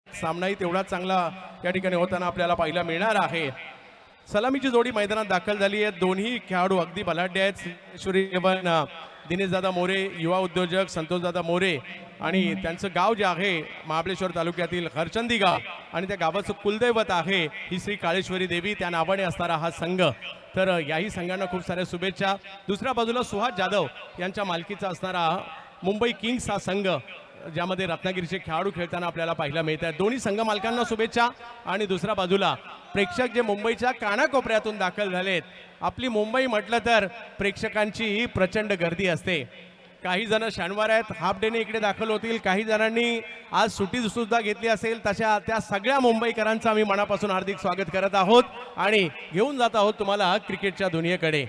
सामनाही तेवढाच चांगला या ठिकाणी होताना आपल्याला पाहायला मिळणार आहे. सलामीची जोडी मैदानात दाखल झाली आहे. दोन्ही खेळाडू अगदी बलाढ्य आहेत. दिनेशदादा मोरे, युवा उद्योजक संतोषदादा मोरे, आणि त्यांचं गाव जे आहे महाबळेश्वर तालुक्यातील हरचंदी गाव, आणि त्या गावाचं कुलदैवत आहे ही श्री काळेश्वरी देवी, त्या नावाने असणारा हा संघ. तर याही संघांना खूप साऱ्या शुभेच्छा. दुसऱ्या बाजूला सुहास जाधव यांच्या मालकीचा असणारा मुंबई किंग्स हा संघ, ज्यामध्ये रत्नागिरीचे खेळाडू खेळताना आपल्याला पाहायला मिळत आहेत. दोन्ही संघ मालकांना शुभेच्छा. आणि दुसऱ्या बाजूला प्रेक्षक जे मुंबईच्या कानाकोपऱ्यातून दाखल झालेत. आपली मुंबई म्हटलं तर प्रेक्षकांची प्रचंड गर्दी असते. काही जण शनिवार आहेत, हाफ डेने इकडे दाखल होतील, काही जणांनी आज सुट्टी सुद्धा घेतली असेल. तशा त्या सगळ्या मुंबईकरांचं आम्ही मनापासून हार्दिक स्वागत करत आहोत आणि घेऊन जात आहोत तुम्हाला क्रिकेटच्या दुनियेकडे.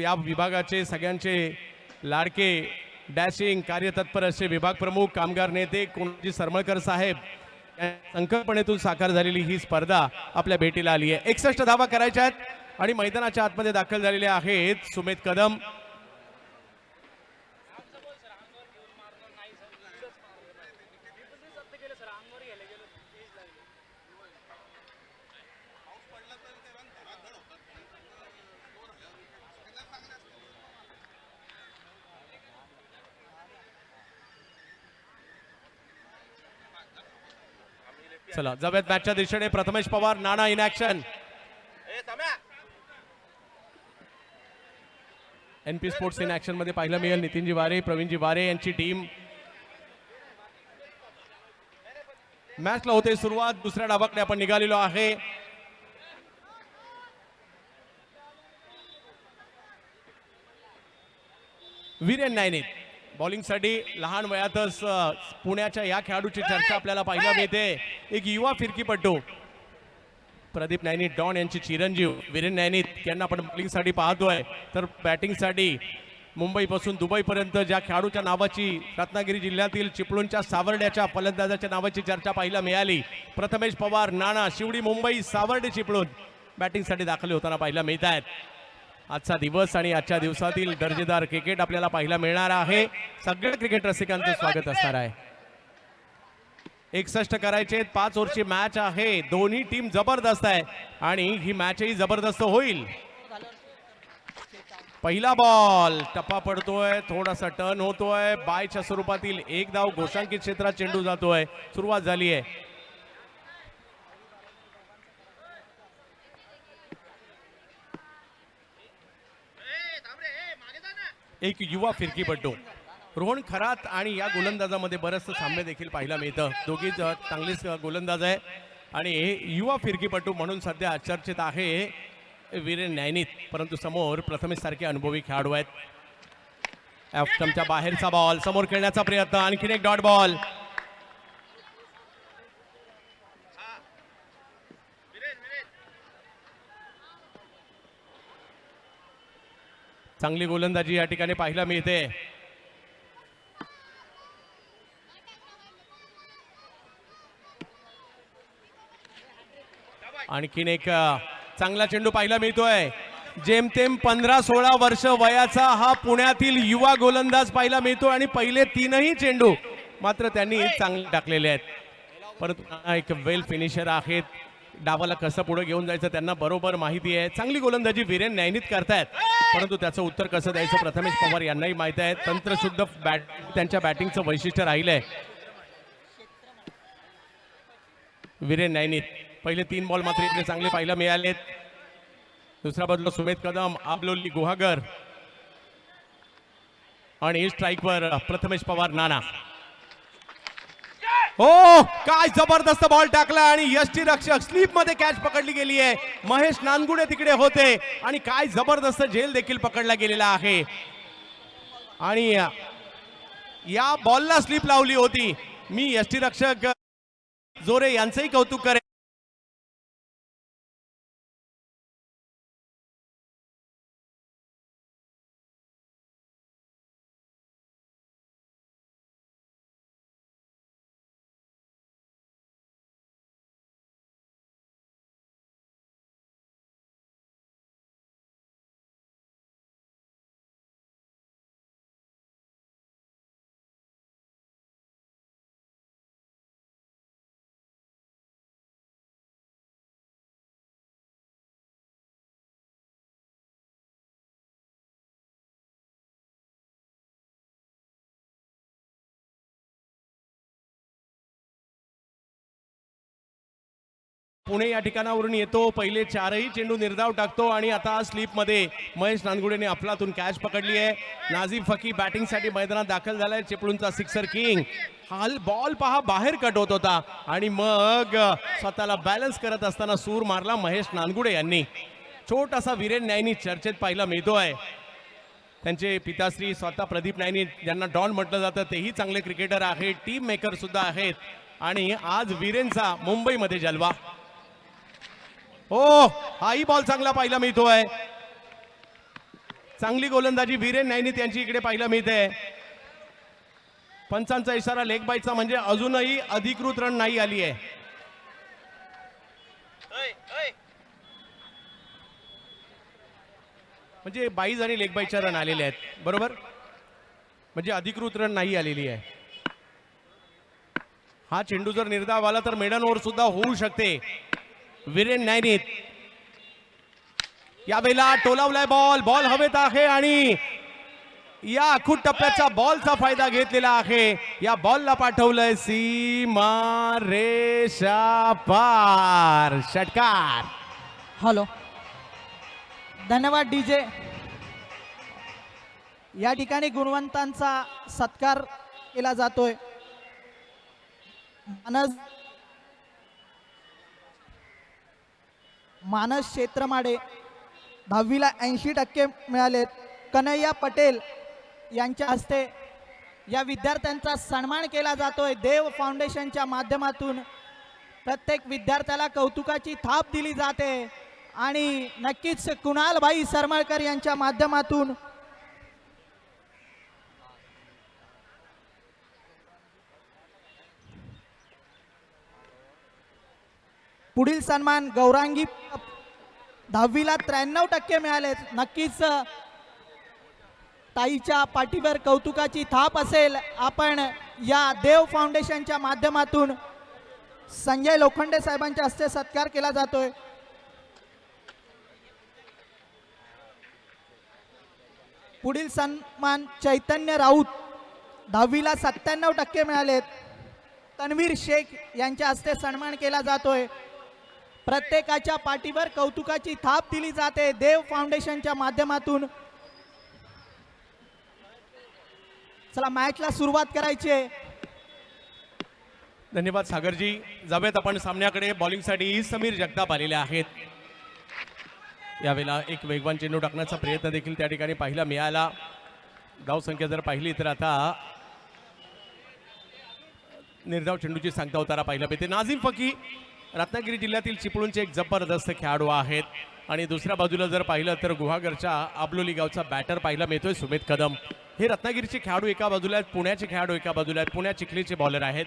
या विभागाचे सगळ्यांचे लाडके डॅशिंग कार्यतत्पर असे विभाग प्रमुख, कामगार नेते कोणजी सरमळकर साहेब संकल्पनेतून साकार झालेली ही स्पर्धा आपल्या भेटीला आली आहे. 61 धावा करायच्या आहेत आणि मैदानाच्या आतमध्ये दाखल झालेले आहेत सुमेध कदम. चला जाऊयात मॅचच्या दिशेने. Prathamesh Pawar, Nana in action. NP sports in action मध्ये पाहायला मिळेल नितीनजी वारे, प्रवीणजी वारे यांची टीम. मॅचला होते सुरुवात. दुसऱ्या डावाकडे आपण निघालेलो आहे. वीरेन नायनीत बॉलिंगसाठी लहान वयातच पुण्याच्या या खेळाडूची चर्चा आपल्याला पाहायला मिळते. एक युवा फिरकीपटू प्रदीप नैनीत, डॉन यांची चिरंजीव वीरेन नैनीत यांना आपण बॉलिंगसाठी पाहतोय. तर बॅटिंगसाठी मुंबईपासून दुबईपर्यंत ज्या खेळाडूच्या नावाची रत्नागिरी जिल्ह्यातील चिपळूणच्या सावर्ड्याच्या फलंदाजाच्या नावाची चर्चा पाहायला मिळाली. प्रथमेश पवार, नाना, शिवडी मुंबई, सावर्डे चिपळूण बॅटिंगसाठी दाखल होताना पाहायला मिळत आहेत. आजचा दिवस आणि आजच्या दिवसातील दर्जेदार क्रिकेट आपल्याला पाहायला मिळणार आहे. सगळ्या क्रिकेट रसिकांचं स्वागत असणार आहे. 61 करायचे, 5 ओव्हरची मॅच आहे. दोन्ही टीम जबरदस्त आहे आणि ही मॅचही जबरदस्त होईल. पहिला बॉल टप्पा पडतोय, थोडासा टर्न होतोय. बायच्या स्वरूपातील एक धाव, घोषांकित क्षेत्रात चेंडू जातोय. सुरुवात झाली आहे. एक युवा फिरकीपटू रोहन खरात आणि या गोलंदाजामध्ये बरंचसं साम्य देखील पाहायला मिळतं. दोघी चांगलेच गोलंदाज आहे आणि हे युवा फिरकीपटू म्हणून सध्या चर्चेत आहे वीरेन नैनीत. परंतु समोर प्रथमेश सारखे अनुभवी खेळाडू आहेत. ऑफ स्टंपच्या बाहेरचा बॉल, समोर खेळण्याचा प्रयत्न, आणखीन एक डॉट बॉल. चांगली गोलंदाजी या ठिकाणी पाहायला मिळते. आणखीन एक चांगला चेंडू पाहायला मिळतोय. जेमतेम 15-16 वर्ष वयाचा हा पुण्यातील युवा गोलंदाज पाहायला मिळतो आणि पहिले तीनही चेंडू मात्र त्यांनी चांगले टाकलेले आहेत. परंतु हा एक वेल फिनिशर आहेत. डावाला कसं पुढे घेऊन जायचं त्यांना बरोबर माहिती आहे. चांगली गोलंदाजी वीरेन नैनीत करतायत, परंतु त्याचं उत्तर कसं द्यायचं प्रथमेश पवार यांनाही माहिती आहे. तंत्रशुद्ध बॅट त्यांच्या बॅटिंगचं वैशिष्ट्य राहिलंय. वीरेन नैनीत पहिले 3 बॉल मात्र इकडे चांगले पाहायला मिळालेत. दुसरा बदल सुमेध कदम, आबलोली गुहागर आणि स्ट्राईकवर प्रथमेश पवार नाना. हो, काय जबरदस्त बॉल टाकला आणि यष्टीरक्षक स्लीप मध्ये कॅच पकडली गेली आहे. महेश नानगुडे तिकडे होते आणि काय जबरदस्त झेल देखील पकडला गेलेला आहे. आणि या बॉलला स्लीप लावली होती. मी यष्टीरक्षक जोरे यांचंही कौतुक करेन. पुणे या ठिकाणावरून येतो. पहिले 4ही चेंडू निर्धाव टाकतो आणि आता स्लीप मध्ये महेश नानगुडेने अफलातून कॅच पकडली आहे. नाझीम फकी बॅटिंगसाठी मैदानात दाखल झालाय. चिपळूणचा सिक्सर किंग. हा बॉल पहा बाहेर कट होत होता आणि मग स्वतःला बॅलन्स करत असताना सूर मारला महेश नानगुडे यांनी. छोटासा वीरेन नैनी चर्चेत पाहायला मिळतोय. त्यांचे पिताश्री स्वतः प्रदीप नैनी ज्यांना डॉन म्हटलं जातं तेही चांगले क्रिकेटर आहेत, टीम मेकर सुद्धा आहेत आणि आज वीरेनचा मुंबईमध्ये जलवा. हो, हाही बॉल चांगला पाहायला मिळतोय. चांगली गोलंदाजी वीरेन नैनी त्यांची इकडे पाहायला मिळते. पंचांचा इशारा लेग बाईटचा म्हणजे अजूनही अधिकृत रन नाही आली आहे. म्हणजे 22 आणि लेग बाईटच्या रन आलेले आहेत बरोबर, म्हणजे अधिकृत रन नाही आलेली आहे. हा चेंडू जर निर्धाव आला तर मेडन ओव्हर सुद्धा होऊ शकते. वीरेन नैनीत यावेळेला टोलावलाय बॉल. बॉल हवेत आहे आणि या अखूट टप्प्याचा बॉलचा फायदा घेतलेला आहे. या बॉलला पाठवलंय सीमा रेषा पार. षटकार. हॅलो, धन्यवाद डीजे. या ठिकाणी गुणवंतांचा सत्कार केला जातोय. मानस क्षेत्रमाडे 10वीला 80% मिळालेत. कन्हैया पटेल यांच्या हस्ते या विद्यार्थ्यांचा सन्मान केला जातोय. देव फाउंडेशनच्या माध्यमातून प्रत्येक विद्यार्थ्याला कौतुकाची थाप दिली जाते आणि नक्कीच कुणालभाई सरमळकर यांच्या माध्यमातून पुढील सन्मान गौरांगी 10वीला 93% मिळाले. नक्कीच ताईच्या पाठीवर कौतुकाची थाप असेल. आपण या देव फाउंडेशनच्या माध्यमातून संजय लोखंडे साहेबांच्या हस्ते सत्कार केला जातोय. पुढील सन्मान चैतन्य राऊत 10वीला 97% मिळालेत. तन्वीर शेख यांच्या हस्ते सन्मान केला जातोय. प्रत्येकाच्या पाठीवर कौतुकाची थाप दिली जाते देव फाउंडेशनच्या माध्यमातून. चला मॅचला सुरुवात करायची आहे. धन्यवाद सागरजी. जाऊयात आपण सामन्याकडे. बॉलिंगसाठी समीर जगताप आलेले आहेत. यावेळेला एक वेगवान चेंडू टाकण्याचा प्रयत्न देखील त्या ठिकाणी पाहायला मिळाला. धाव संख्या जर पाहिली तर आता निर्धाव चेंडूची सांगता उतारा पाहायला मिळते. नाझीम फकी रत्नागिरी जिल्ह्यातील चिपळूणचे एक जबरदस्त खेळाडू आहेत. आणि दुसऱ्या बाजूला जर पाहिलं तर गुहागरच्या आबलोली गावचा बॅटर पाहायला मिळतोय सुमित कदम. हे रत्नागिरीचे खेळाडू एका बाजूला आहेत, पुण्याचे खेळाडू एका बाजूला आहेत, पुण्या चिखलीचे बॉलर आहेत.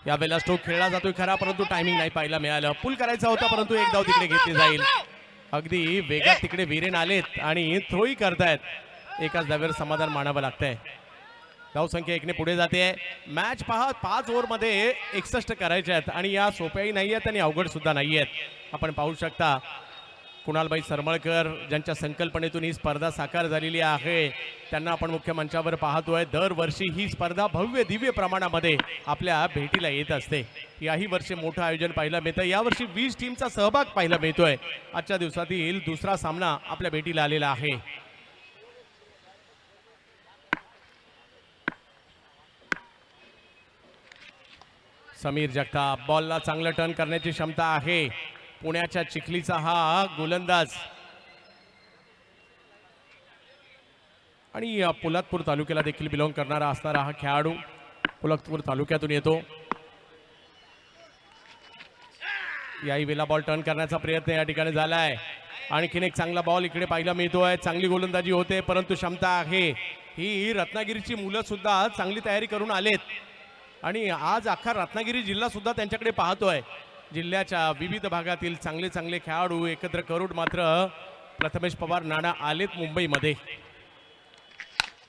यावेळेला स्ट्रोक खेळला जातोय खरा, परंतु टायमिंग नाही पाहायला मिळालं. पुल करायचा होता परंतु एक धाव तिकडे घेतली जाईल. अगदी वेगात तिकडे वीरेन आलेत आणि थ्रोही करतायत. एकाच धावेवर समाधान मानावं लागतंय. धावसंख्या 1ने पुढे जाते. मॅच पहा 5 ओव्हरमध्ये 61 करायचे आहेत आणि या सोप्याही नाही आहेत आणि अवघड सुद्धा नाही आहेत. आपण पाहू शकता कुणालबाई सरमळकर ज्यांच्या संकल्पनेतून ही स्पर्धा साकार झालेली आहे, त्यांना आपण मुख्य मंचावर पाहतोय. दरवर्षी ही स्पर्धा भव्य दिव्य प्रमाणामध्ये आपल्या भेटीला येत असते. याही वर्षी मोठं आयोजन पाहायला मिळतं. यावर्षी 20 टीमचा सहभाग पाहायला मिळतोय. आजच्या दिवसातील दुसरा सामना आपल्या भेटीला आलेला आहे. समीर जगताप बॉलला चांगलं टर्न करण्याची क्षमता आहे. पुण्याच्या चिखलीचा हा गोलंदाज आणि पोलादपूर तालुक्याला देखील बिलॉंग करणारा असणारा हा खेळाडू पोलादपूर तालुक्यातून येतो. याही वेळेला बॉल टर्न करण्याचा प्रयत्न या ठिकाणी झालाय. आणखीन एक चांगला बॉल इकडे पाहायला मिळतोय. चांगली गोलंदाजी होते परंतु क्षमता आहे. ही रत्नागिरीची मुलं सुद्धा चांगली तयारी करून आलेत आणि आज अख्खा रत्नागिरी जिल्हा सुद्धा त्यांच्याकडे पाहतोय. जिल्ह्याच्या विविध भागातील चांगले चांगले खेळाडू एकत्र करून मात्र प्रथमेश पवार नाना आलेत मुंबईमध्ये.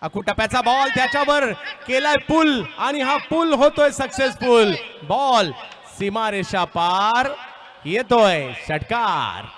टप्प्याचा बॉल त्याच्यावर केलाय पूल आणि हा पूल होतोय सक्सेसफुल. बॉल सीमारेषा पार येतोय. षटकार.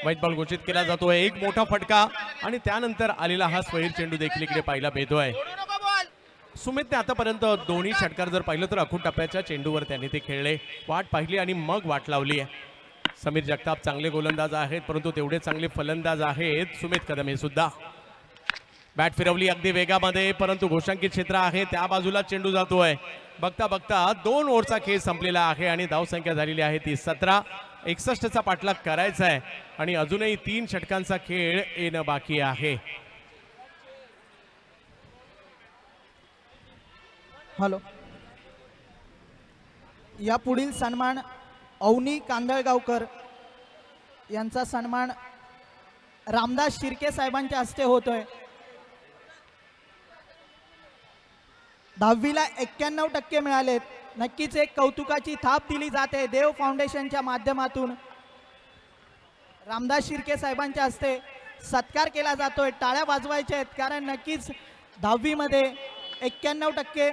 वाईट बॉल घोषित केला जातोय. एक मोठा फटका आणि त्यानंतर आलेला हा स्वैर चेंडू देखील इकडे पाहायला मिळतोय. सुमितने आतापर्यंत दोन्ही षटकार जर पाहिलं तर अखूट टप्प्याच्या चेंडूवर त्यांनी ते खेळले. वाट पाहिली आणि मग वाट लावली आहे. समीर जगताप चांगले गोलंदाज आहेत परंतु तेवढे चांगले फलंदाज आहेत सुमित कदम हे सुद्धा. बॅट फिरवली अगदी वेगामध्ये परंतु घोषांकित क्षेत्र आहे त्या बाजूला चेंडू जातोय. बघता बघता 2 ओव्हरचा खेळ संपलेला आहे आणि धावसंख्या झालेली आहे ती 17. 61चा पाठलाग करायचा आहे आणि अजूनही 3 षटकांचा खेळ येणं बाकी आहे. हॅलो. या पुढील सन्मान अवनी कांदळगावकर यांचा सन्मान रामदास शिर्के साहेबांच्या हस्ते होतोय. 10वीला 91% मिळालेत. नक्कीच एक कौतुकाची थाप दिली जाते देव फाउंडेशनच्या माध्यमातून. रामदास शिर्के साहेबांच्या हस्ते सत्कार केला जातोय. टाळ्या वाजवायच्या आहेत कारण नक्कीच 10वीमध्ये 91%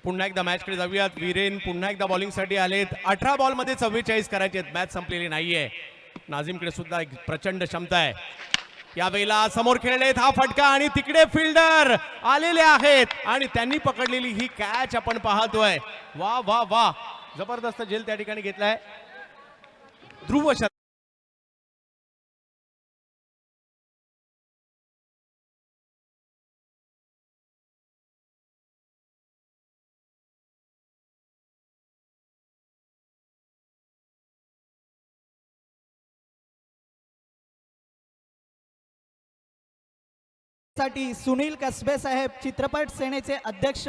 पुन्हा एकदा मॅचकडे जाऊयात. वीरेन पुन्हा एकदा बॉलिंगसाठी आलेत. 18 बॉलमध्ये 44 करायचे आहेत. मॅच संपलेली नाहीये. नाझीमकडे सुद्धा एक प्रचंड क्षमता आहे. यावेळेला समोर खेळलेत हा फटका आणि तिकडे फिल्डर आलेले आहेत आणि त्यांनी पकडलेली ही कॅच आपण पाहतोय. वा वा वा जबरदस्त झेल त्या ठिकाणी घेतलाय. ध्रुव साठी सुनील कसबे साहेब चित्रपट सेनेचे अध्यक्ष.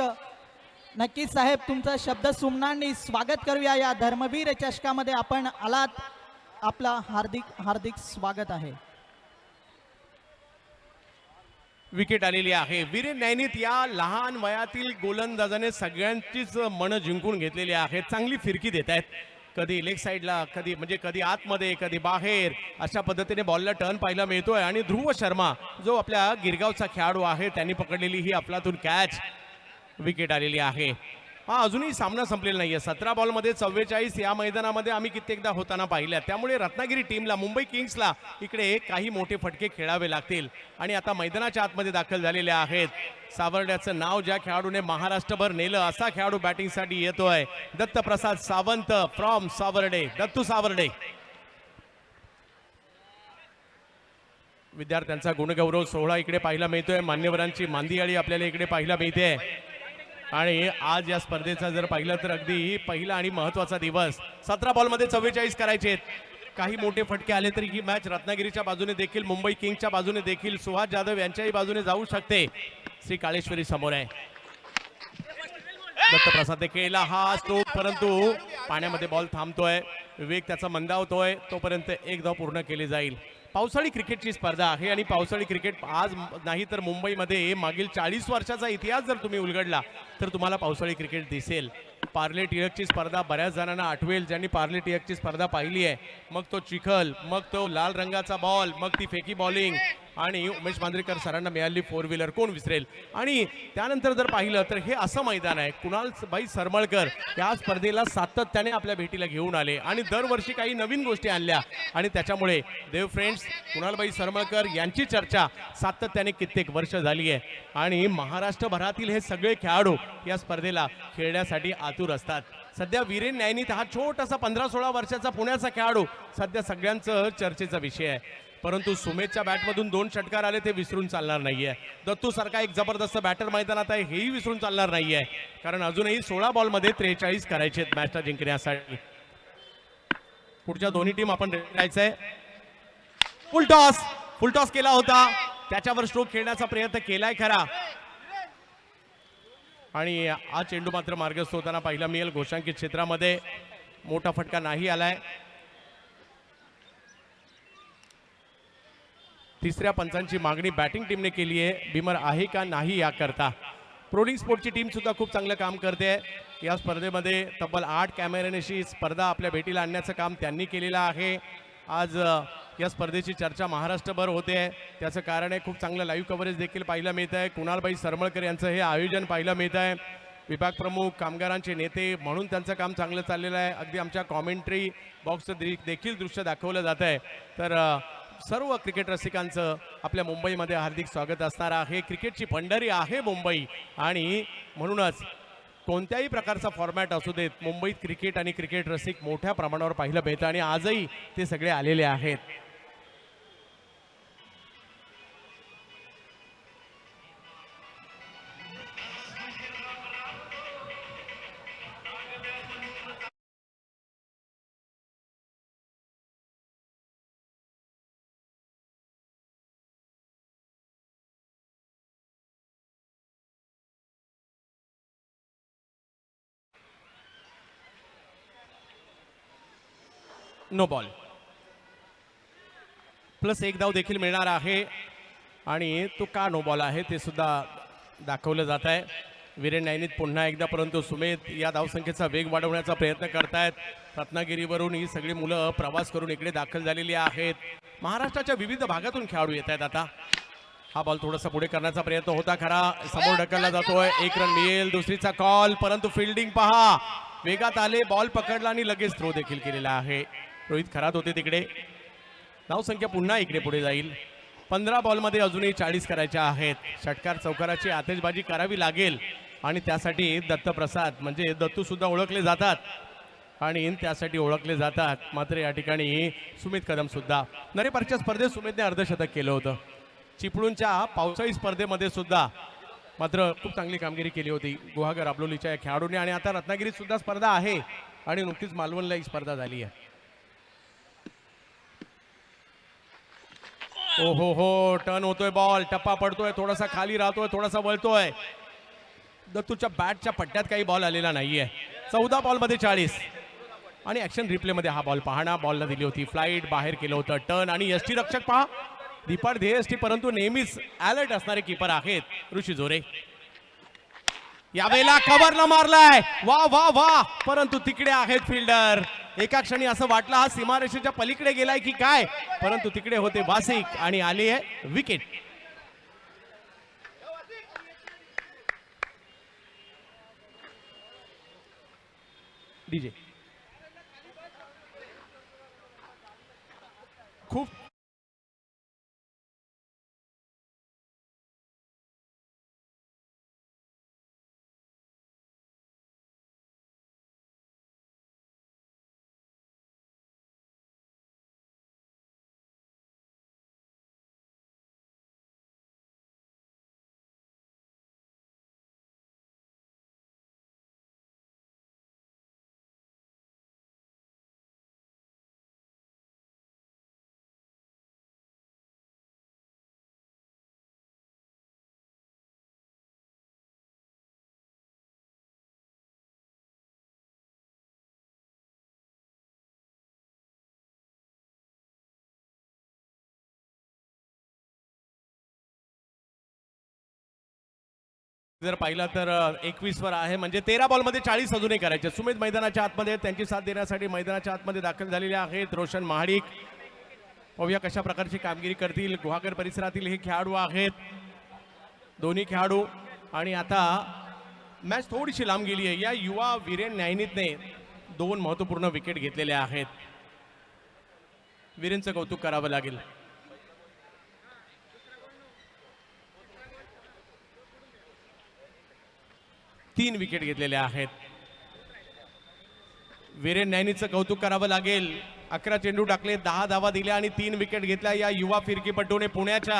नक्कीच साहेब तुमचं शब्द सुमनांनी स्वागत करूया. या धर्मवीर चषकामध्ये आपण आलात. आपला हार्दिक हार्दिक स्वागत आहे. विकेट आलेली आहे. वीरेन नैनीत या लहान वयातील गोलंदाजाने सगळ्यांचीच मन जिंकून घेतलेली आहे. चांगली फिरकी देत आहेत. कधी लेग साईडला कधी आतमध्ये कधी बाहेर अशा पद्धतीने बॉलला टर्न पाहायला मिळतोय. आणि ध्रुव शर्मा जो आपल्या गिरगावचा खेळाडू आहे त्यांनी पकडलेली ही अफलातून कॅच. विकेट आलेली आहे. हा अजूनही सामना संपलेला नाहीये. 17 बॉलमध्ये 44 या मैदानामध्ये आम्ही कित्येकदा होताना पाहिल्या. त्यामुळे रत्नागिरी टीमला, मुंबई किंग्सला इकडे काही मोठे फटके खेळावे लागतील. आणि आता मैदानाच्या आतमध्ये दाखल झालेले आहेत. सावर्ड्याचं नाव ज्या खेळाडूने महाराष्ट्रभर नेलं असा खेळाडू बॅटिंगसाठी येतोय. दत्तप्रसाद सावंत फ्रॉम सावर्डे. दत्तू सावर्डे. विद्यार्थ्यांचा गुणगौरव सोहळा इकडे पाहायला मिळतोय. मान्यवरांची मांदियाळी आपल्याला इकडे पाहायला मिळते. आणि आज या स्पर्धेचा जर पाहिलं तर अगदी पहिला आणि महत्वाचा दिवस. 17 बॉलमध्ये 44 करायचे. काही मोठे फटके आले तरी ही मॅच रत्नागिरीच्या बाजूने देखील, मुंबई किंग्सच्या बाजूने देखील, सुहास जाधव यांच्याही बाजूने जाऊ शकते. श्री काळेश्वरी समोर आहे. दत्तप्रसाद केला हा स्ट्रोक, परंतु पाण्यामध्ये बॉल थांबतोय. विवेक त्याचा मंदावतोय. तोपर्यंत एक धाव पूर्ण केली जाईल. पावसाळी क्रिकेटची स्पर्धा आहे आणि पावसाळी क्रिकेट आज नाही तर मुंबईमध्ये मागील 40 वर्षाचा इतिहास जर तुम्ही उलगडला तर तुम्हाला पावसाळी क्रिकेट दिसेल. पार्ले टिळकची स्पर्धा बऱ्याच जणांना आठवेल ज्यांनी पार्ले टिळकची स्पर्धा पाहिली आहे. मग तो चिखल, मग तो लाल रंगाचा बॉल, मग ती फेकी बॉलिंग आणि उमेश मांजरेकर सरांना मिळाली 4 व्हीलर, कोण विसरेल. आणि त्यानंतर जर पाहिलं तर हे असं मैदान आहे. कुणालबाई सरमळकर या स्पर्धेला सातत्याने आपल्या भेटीला घेऊन आले आणि दरवर्षी काही नवीन गोष्टी आणल्या आणि त्याच्यामुळे देव फ्रेंड्स कुणालबाई सरमळकर यांची चर्चा सातत्याने कित्येक वर्ष झाली आहे. आणि महाराष्ट्रभरातील हे सगळे खेळाडू या स्पर्धेला खेळण्यासाठी आतुर असतात. सध्या वीरेन न्यायनीत हा छोटासा 15-16 वर्षाचा पुण्याचा खेळाडू सध्या सगळ्यांचं चर्चेचा विषय आहे. परंतु सुमेधच्या बॅटमधून 2 षटकार आले ते विसरून चालणार नाहीये. दत्तू सारखा एक जबरदस्त बॅटर मैदानात आहे हेही विसरून चालणार नाहीये. कारण अजूनही 16 बॉलमध्ये 43 करायचे आहेत मॅचला जिंकण्यासाठी. पुढच्या दोन्ही टीम आपण राहायचंय. फुल टॉस केला होता. त्याच्यावर स्ट्रोक खेळण्याचा प्रयत्न केलाय खरा. आणि हा चेंडू मात्र मार्गस्थ होताना पाहिला मिळेल. घोषांकित क्षेत्रामध्ये मोठा फटका नाही आलाय. तिसऱ्या पंचांची मागणी बॅटिंग टीमने केली आहे. बिमर आहे का नाही याकरता. प्रोलिंग स्पोर्टची टीम सुद्धा खूप चांगलं काम करते. या स्पर्धेमध्ये तब्बल 8 कॅमेऱ्यानेशी स्पर्धा आपल्या भेटीला आणण्याचं काम त्यांनी केलेलं आहे. आज या स्पर्धेची चर्चा महाराष्ट्रभर होते. त्याचं कारण आहे खूप चांगलं लाईव्ह कव्हरेज देखील पाहायला मिळत आहे. कुणालबाई सरमळकर यांचं हे आयोजन पाहायला मिळत आहे. विभाग प्रमुख, कामगारांचे नेते म्हणून त्यांचं काम चांगलं चाललेलं आहे. अगदी आमच्या कॉमेंट्री बॉक्सचं देखील दृश्य दाखवलं जात आहे. तर सर्व क्रिकेट रसिकांचं आपल्या मुंबईमध्ये हार्दिक स्वागत असणार आहे. क्रिकेटची भंडारी आहे मुंबई आणि म्हणूनच कोणत्याही प्रकारचा फॉर्मॅट असू देत, मुंबईत क्रिकेट आणि क्रिकेट रसिक मोठ्या प्रमाणावर पाहिलं मिळतं आणि आजही ते सगळे आलेले आहेत. No ball. प्लस 1 धाव देखील मिळणार आहे आणि तो का नो बॉल आहे ते सुद्धा दाखवलं जात आहे. वीरेन न्यायनीत पुन्हा एकदा, परंतु सुमेध या धावसंख्येचा वेग वाढवण्याचा प्रयत्न करतायत. रत्नागिरीवरून ही सगळी मुलं प्रवास करून इकडे दाखल झालेली आहेत. महाराष्ट्राच्या विविध भागातून खेळाडू येत आहेत. आता हा बॉल थोडासा पुढे करण्याचा प्रयत्न होता खरा. समोर ढकलला जातोय. 1 रन मिळेल. दुसरीचा कॉल, परंतु फिल्डिंग पहा. वेगात आले, बॉल पकडला आणि लगेच थ्रो देखील केलेला आहे. रोहित खरात होते तिकडे. धावसंख्या पुन्हा इकडे पुढे जाईल. 15 बॉलमध्ये अजूनही 40 करायच्या आहेत. षटकार चौकाराची आतिषबाजी करावी लागेल आणि त्यासाठी दत्तप्रसाद म्हणजे दत्तू सुद्धा ओळखले जातात आणि त्यासाठी ओळखले जातात. मात्र या ठिकाणी सुमित कदम सुद्धा नरेपारच्या स्पर्धेत सुमितने अर्धशतक केलं होतं. चिपळूणच्या पावसाळी स्पर्धेमध्ये सुद्धा मात्र खूप चांगली कामगिरी केली होती गुहागर अबलोलीच्या या खेळाडूंनी. आणि आता रत्नागिरीत सुद्धा स्पर्धा आहे आणि नुकतीच मालवणला ही स्पर्धा झाली आहे. ओ हो, टर्न होतोय बॉल, टप्पा पडतोय, थोडासा खाली राहतोय, थोडासा वळतोय. दत्तूच्या बॅटच्या पट्ट्यात काही बॉल आलेला नाहीये. 14 बॉलमध्ये 40 आणि ऍक्शन रिप्लेमध्ये हा बॉल पाहणा. बॉलला दिली होती फ्लाईट, बाहेर केलं होतं टर्न आणि यष्टी रक्षक पहा दीपाड ध्येय यष्टी, परंतु नेहमीच अलर्ट असणारे कीपर आहेत ऋषी जोरे. यावेळेला कव्हरला मारलाय. वा वा वा, परंतु तिकडे आहेत फिल्डर. एका क्षणी असं वाटलं हा सीमारेषेच्या पलीकडे गेलाय की काय, परंतु तिकडे होते वासिक आणि आली आहे विकेट. डीजे खूप जर पाहिला तर 21 वर आहे, म्हणजे 13 बॉलमध्ये 40 अजूनही करायचे. सुमित मैदानाच्या आतमध्ये आहेत. त्यांची साथ देण्यासाठी मैदानाच्या आतमध्ये दाखल झालेले आहेत रोशन महाडिक. पाहूया कशा प्रकारची कामगिरी करतील. गुहागर परिसरातील हे खेळाडू आहेत, दोन्ही खेळाडू. आणि आता मॅच थोडीशी लांब गेली आहे. या युवा वीरेन न्यायनीतने 2 महत्त्वपूर्ण विकेट घेतलेल्या आहेत. वीरेनचं कौतुक करावं लागेल. तीन विकेट घेतलेल्या आहेत. वीरेन नैनीचं कौतुक करावं लागेल. 11 चेंडू टाकले, 10 धावा दिल्या आणि 3 विकेट घेतल्या या युवा फिरकीपटूने पुण्याच्या.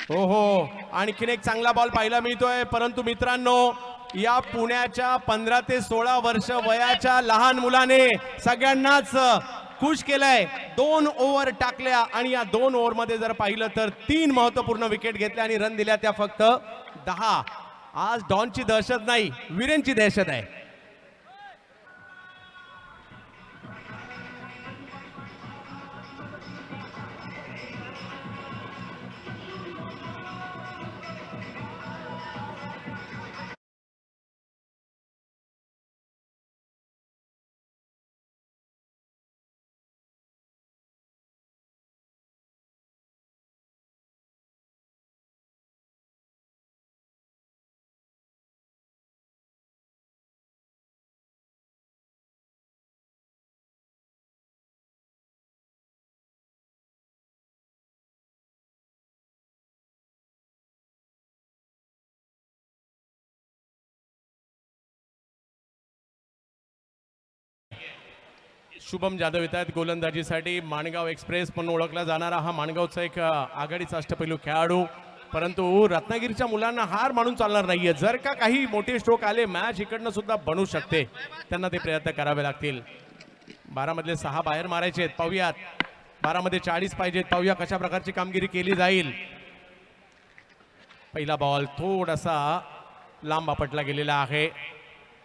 हो हो, आणखीन एक चांगला बॉल पाहायला मिळतोय. परंतु मित्रांनो, या पुण्याच्या 15 ते 16 वर्ष वयाच्या लहान मुलाने सगळ्यांनाच खुश केलंय. 2 ओव्हर टाकल्या आणि या 2 ओव्हरमध्ये जर पाहिलं तर 3 महत्त्वपूर्ण विकेट घेतल्या आणि रन दिल्या त्या फक्त 10. आज डॉनची दहशत नाही, वीरेनची दहशत आहे. शुभम जाधव येत आहेत गोलंदाजीसाठी. माणगाव एक्सप्रेस म्हणून ओळखला जाणारा हा माणगावचा एक आघाडीचा अष्टपैलू खेळाडू. परंतु रत्नागिरीच्या मुलांना हार मानून चालणार नाहीये. जर का काही मोठे स्ट्रोक आले, मॅच इकडनं सुद्धा बनू शकते. त्यांना ते प्रयत्न करावे लागतील. 12 मधले 6 बाहेर मारायचे आहेत. पाहूयात, 12 मध्ये 40 पाहिजेत. पाहूया कशा प्रकारची कामगिरी केली जाईल. पहिला बॉल थोडासा लांब आपटला गेलेला आहे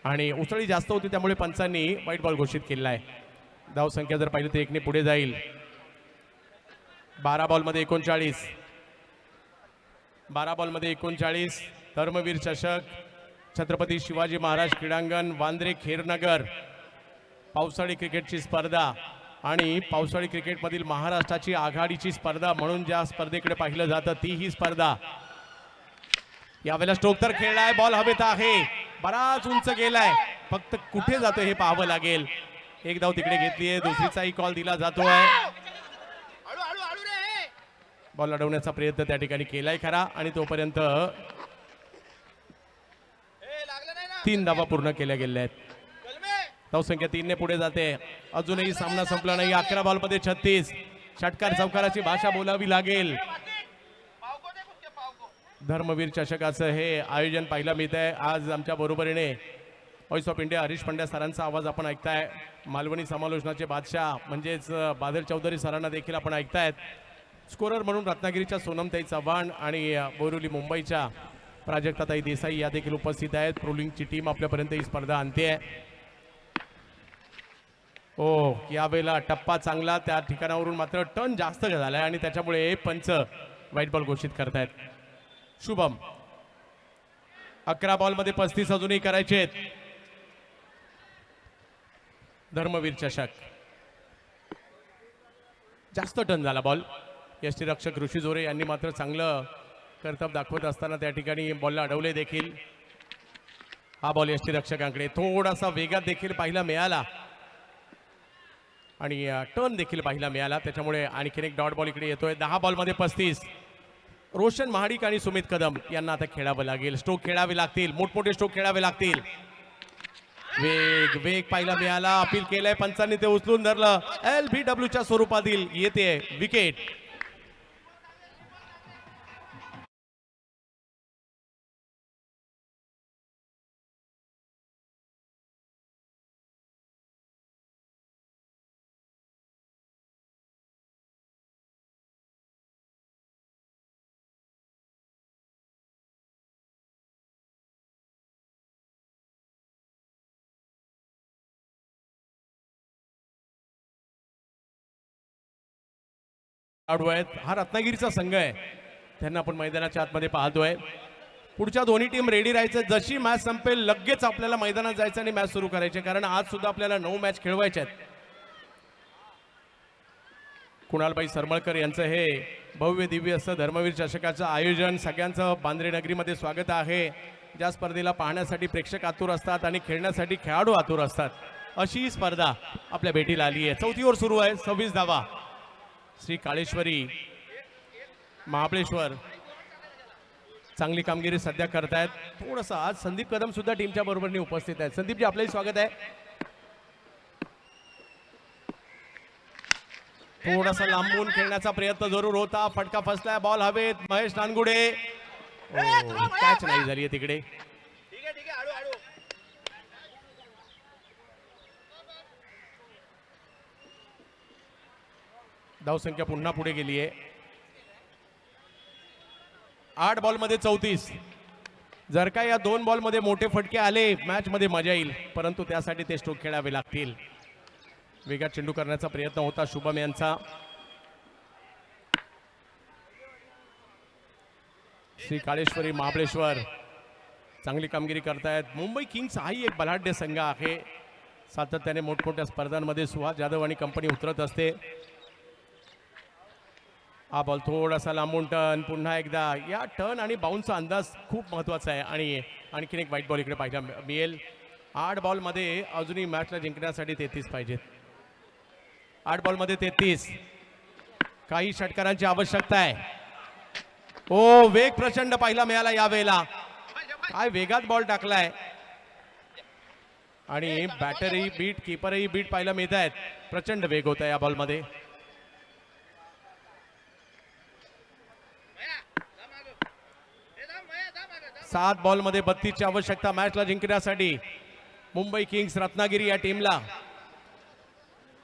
आणि उसळी जास्त होती, त्यामुळे पंचांनी व्हाईट बॉल घोषित केलेला आहे. धाव संख्या जर पाहिली तर 1 ने पुढे जाईल. 12 बॉलमध्ये 39. 12 बॉलमध्ये 39. धर्मवीर चषक, छत्रपती शिवाजी महाराज क्रीडांगण, वांद्रे खेरनगर. पावसाळी क्रिकेटची स्पर्धा आणि पावसाळी क्रिकेटमधील महाराष्ट्राची आघाडीची स्पर्धा म्हणून ज्या स्पर्धेकडे पाहिलं जातं ती ही स्पर्धा. यावेळेला स्ट्रोक तर खेळलाय, बॉल हवेत आहे, बराच उंच गेलाय, फक्त कुठे जातोय हे पाहावं लागेल. एक धाव तिकडे घेतली आहे, दुसरीचाही कॉल दिला जातोय. बॉल अडवण्याचा प्रयत्न त्या ठिकाणी केलाय खरा आणि तोपर्यंत 3 धावा पूर्ण केल्या गेल्या आहेत. धावसंख्या 3 ने पुढे जाते. अजूनही सामना संपला नाही. 11 बॉलमध्ये 36. षटकार चौकाराची भाषा बोलावी लागेल. धर्मवीर चषकाचं हे आयोजन पाहायला मिळत आहे. आज आमच्या बरोबरीने voice of India Harish Pandya सरांचा आवाज आपण ऐकताय. मालवणी समालोचनाचे बादशाह म्हणजेच बादल चौधरी सरांना देखील आपण ऐकतायत. स्कोरर म्हणून रत्नागिरीच्या सोनमताई चव्हाण आणि बोरिवली मुंबईच्या प्राजक्ताताई देसाई या देखील उपस्थित आहेत. प्रोलिंगची टीम आपल्यापर्यंत ही स्पर्धा आणते आहे. ओ, यावेळेला टप्पा चांगला, त्या ठिकाणावरून मात्र टर्न जास्त झालाय आणि त्याच्यामुळे पंच व्हाईट बॉल घोषित करतायत. शुभम 11 बॉलमध्ये 35 अजूनही करायचे आहेत. धर्मवीर चषक जास्त टर्न झाला बॉल. यष्टीरक्षक ऋषी जोरे यांनी मात्र चांगलं कर्तव्य दाखवत असताना त्या ठिकाणी बॉलला अडवले देखील. हा बॉल यष्टीरक्षकांकडे थोडासा वेगात देखील पाहायला मिळाला आणि टर्न देखील पाहायला मिळाला, त्याच्यामुळे आणखीन एक डॉट बॉल इकडे येतोय. 10 बॉलमध्ये 35. रोशन महाडिक आणि सुमित कदम यांना आता खेळावं लागेल, स्ट्रोक खेळावे लागतील, मोठमोठे स्ट्रोक खेळावे लागतील. वेग वेग पाहायला मिळाला, अपील केलंय पंचांनी, ते उचलून धरलं. LBW च्या स्वरूपातील येते विकेट. खेळाडू आहेत, हा रत्नागिरीचा संघ आहे, त्यांना आपण मैदानाच्या आतमध्ये पाहतोय. पुढच्या दोन्ही टीम रेडी राहायचं, जशी मॅच संपेल लगेच आपल्याला मैदानात जायचं आणि मॅच सुरू करायची, कारण आज सुद्धा आपल्याला 9 मॅच खेळवायच्या आहेत. कुणालबाई सरमळकर यांचं हे भव्य दिव्य असं धर्मवीर चषकाचं आयोजन. सगळ्यांचं बांद्रे नगरीमध्ये स्वागत आहे. ज्या स्पर्धेला पाहण्यासाठी प्रेक्षक आतुर असतात आणि खेळण्यासाठी खेळाडू आतुर असतात, अशी ही स्पर्धा आपल्या भेटीला आली आहे. चौथी ओव्हर सुरू आहे, 26 धावा. श्री काळेश्वरी महाबळेश्वर चांगली कामगिरी सध्या करतायत. थोडंसं आज संदीप कदम सुद्धा टीमच्या बरोबरने उपस्थित आहेत. संदीपजी, आपलंही स्वागत आहे. थोडासा लांबून खेळण्याचा प्रयत्न जरूर होता, फटका फसलाय, बॉल हवेत. महेश नानगुडे, कॅच नाही झाली आहे तिकडे. धावसंख्या पुन्हा पुढे गेली आहे. 8 बॉलमध्ये 34. जर का या 2 बॉलमध्ये मोठे फटके आले, मॅच मध्ये मजा येईल, परंतु त्यासाठी ते स्ट्रोक खेळावे लागतील. वेगात चेंडू करण्याचा प्रयत्न होता शुभम यांचा. श्री काळेश्वरी महाबळेश्वर चांगली कामगिरी करतायत. मुंबई किंग्स हाही एक बलाढ्य संघ आहे, सातत्याने मोठमोठ्या स्पर्धांमध्ये सुहास जाधव आणि कंपनी उतरत असते. हा बॉल थोडासा लांबून टर्न, पुन्हा एकदा या टर्न आणि बाउन्सचा अंदाज खूप महत्त्वाचा आहे. आणि आणखीन एक व्हाईट बॉल इकडे पाहायला मिळेल. 8 बॉलमध्ये अजूनही मॅचला जिंकण्यासाठी 33 पाहिजेत. 8 बॉलमध्ये 33. काही षटकारांची आवश्यकता आहे. ओ, वेग प्रचंड पाहायला मिळाला यावेळेला. काय वेगात बॉल टाकलाय आणि बॅटरही बीट, कीपरही बीट पाहायला मिळत आहेत. प्रचंड वेग होता या बॉलमध्ये. सात बॉलमध्ये 32 ची आवश्यकता मॅचला जिंकण्यासाठी मुंबई किंग्स रत्नागिरी या टीमला.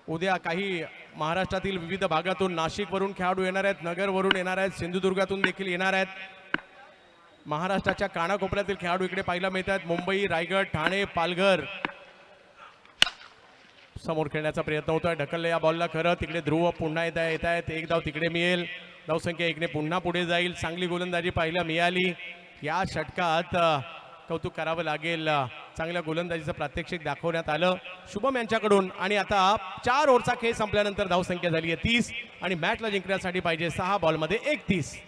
उद्या काही महाराष्ट्रातील विविध भागातून, नाशिकवरून खेळाडू येणार आहेत, नगरवरून येणार आहेत, सिंधुदुर्गातून देखील येणार आहेत. महाराष्ट्राच्या कानाकोपऱ्यातील खेळाडू इकडे पाहायला मिळतात. मुंबई, रायगड, ठाणे, पालघर. समोर खेळण्याचा प्रयत्न होतोय, ढकलले या बॉलला खरं. तिकडे ध्रुव पुन्हा येत आहेत. एक धाव तिकडे मिळेल. धावसंख्या 1 ने पुन्हा पुढे जाईल. चांगली गोलंदाजी पाहायला मिळाली. या षटकात कौतुक करावं लागेल, चांगल्या गोलंदाजीचं प्रात्यक्षिक दाखवण्यात आलं शुभम यांच्याकडून. आणि आता 4 ओव्हरचा खेळ संपल्यानंतर धावसंख्या झाली आहे 30 आणि मॅचला जिंकण्यासाठी पाहिजे 6 बॉलमध्ये 31.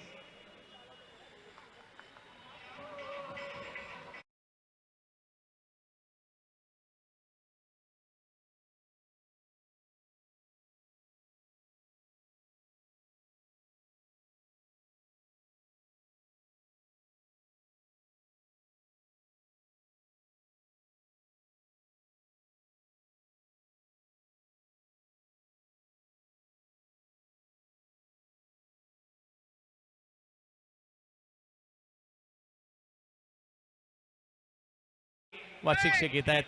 वार्षिक शेक येत आहेत,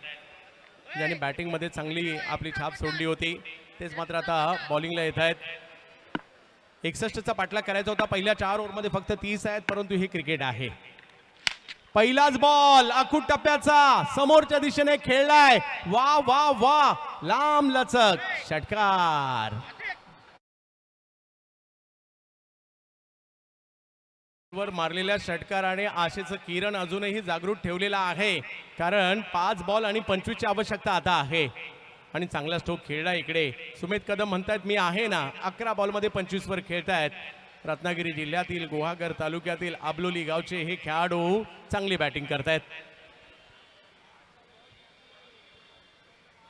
ज्यांनी बॅटिंगमध्ये चांगली आपली छाप सोडली होती, तेच मात्र आता बॉलिंगला येत आहेत. 61चा पाठलाग करायचा होता. पहिल्या 4 ओव्हरमध्ये फक्त 30 आहेत, परंतु हे क्रिकेट आहे. पहिलाच बॉल आखूट टप्प्याचा समोरच्या दिशेने खेळलाय. वा वा वा, लांब लचक षटकार. वर मारलेल्या षटकाराने आशेचं किरण अजूनही जागृत ठेवलेला आहे, कारण 5 बॉल आणि 25 ची आवश्यकता आता आहे. आणि चांगला स्ट्रोक खेळला इकडे. सुमित कदम म्हणतात मी आहे ना. 11 बॉलमध्ये 25 वर खेळतायत. रत्नागिरी जिल्ह्यातील गुहागर तालुक्यातील आबलोली गावचे हे खेळाडू चांगली बॅटिंग करतायत.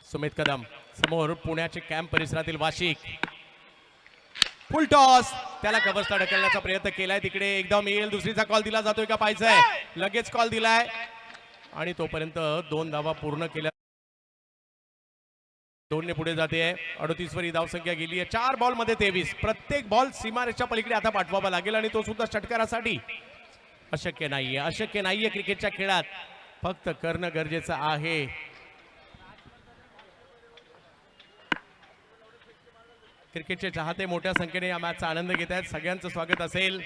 सुमित कदम समोर पुण्याचे कॅम्प परिसरातील वाशिक. फुल टॉस, त्याला कव्हर्सला ढकलण्याचा प्रयत्न केलाय. तिकडे एकदा येईल, दुसरीचा कॉल दिला जातोय का पाहायचंय. लगेच कॉल दिलाय आणि तोपर्यंत 2 धावा पूर्ण केल्या. 2 ने पुढे जाते. 38 वर ही धावसंख्या गेली आहे. 4 बॉल मध्ये 23. प्रत्येक बॉल सीमारेषच्या पलीकडे आता पाठवावा लागेल आणि तो सुद्धा षटकारासाठी. अशक्य नाहीये क्रिकेटच्या खेळात, फक्त करणं गरजेचं आहे. क्रिकेटचे चाहते मोठ्या संख्येने या मॅचचा आनंद घेत आहेत. सगळ्यांचं स्वागत असेल.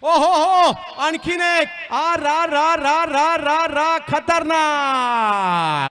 ओ हो, आणखीन एक आ रा रा रा रा रा रा खतरनाक.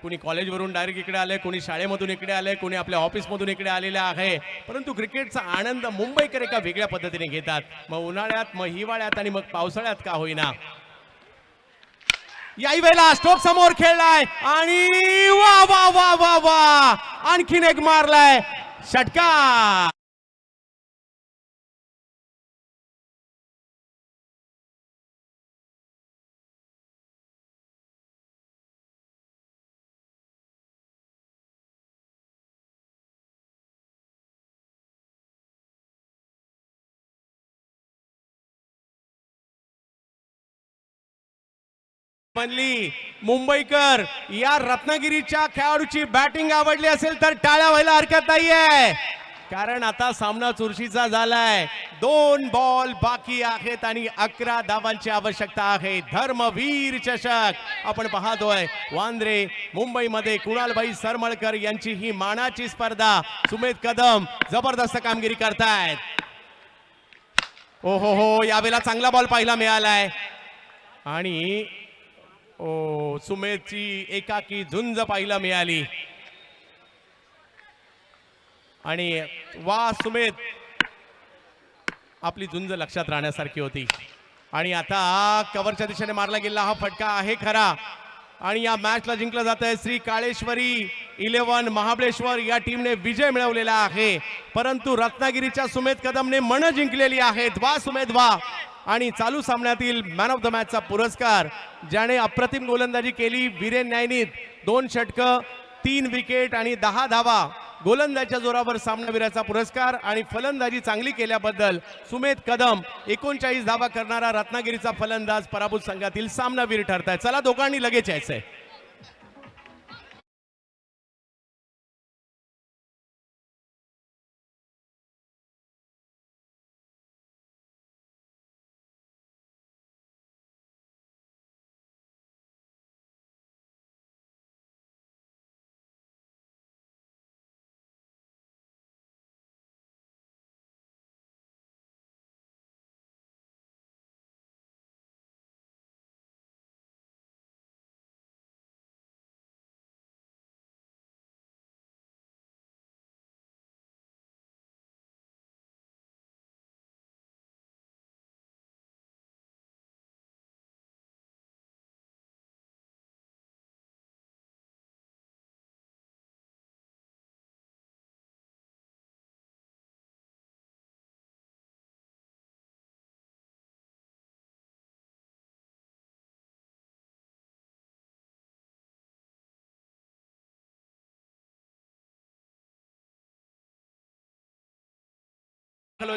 कोणी कॉलेजवरून डायरेक्ट इकडे आले, कोणी शाळेमधून इकडे आले, कोणी आपल्या ऑफिसमधून इकडे आलेले आहे. परंतु क्रिकेटचा आनंद मुंबईकर एका वेगळ्या पद्धतीने घेतात. मग उन्हाळ्यात, मग हिवाळ्यात आणि मग पावसाळ्यात का होईना. याही वेळेला स्टोक समोर खेळलाय आणि वा वा वा वा वा, आणखीन एक मारलाय षटकार. म्हणली मुंबईकर, या रत्नागिरीच्या खेळाडूची बॅटिंग आवडली असेल तर टाळ्या व्हायला हरकत नाहीये, कारण आता सामना चुरशीचा झालाय. 2 बॉल बाकी आहेत आणि 11 धावांची आवश्यकता आहे. धर्मवीर चषक आपण पाहतोय. वांद्रे मुंबईमध्ये कुणालबाई सरमळकर यांची ही मानाची स्पर्धा. सुमित कदम जबरदस्त कामगिरी करतायत. ओ हो, यावेळेला चांगला बॉल पाहायला मिळालाय आणि सुमेधची एकाकी झुंज पाहायला मिळाली. आणि वा सुमेध, आपली झुंज लक्षात राहण्यासारखी होती. आणि आता कव्हरच्या दिशेने मारला गेलेला हा फटका आहे खरा. आणि या मॅचला जिंकलं जात आहे श्री काळेश्वरी 11 महाबळेश्वर या टीमने विजय मिळवलेला आहे. परंतु रत्नागिरीच्या सुमेध कदमने मन जिंकलेली आहेत. वा सुमेध वा. आणि चालू सामन्यातील मॅन ऑफ द मॅचचा पुरस्कार, ज्याने अप्रतिम गोलंदाजी केली, वीरेन न्यायनीत 2 षटकं 3 विकेट आणि 10 धावा, गोलंदाजीच्या जोरावर सामनावीराचा पुरस्कार. आणि फलंदाजी चांगली केल्याबद्दल सुमेध कदम 39 धावा करणारा रत्नागिरीचा फलंदाज पराभूत संघातील सामनावीर ठरताय. चला दोघांनी लगेच यायचंय.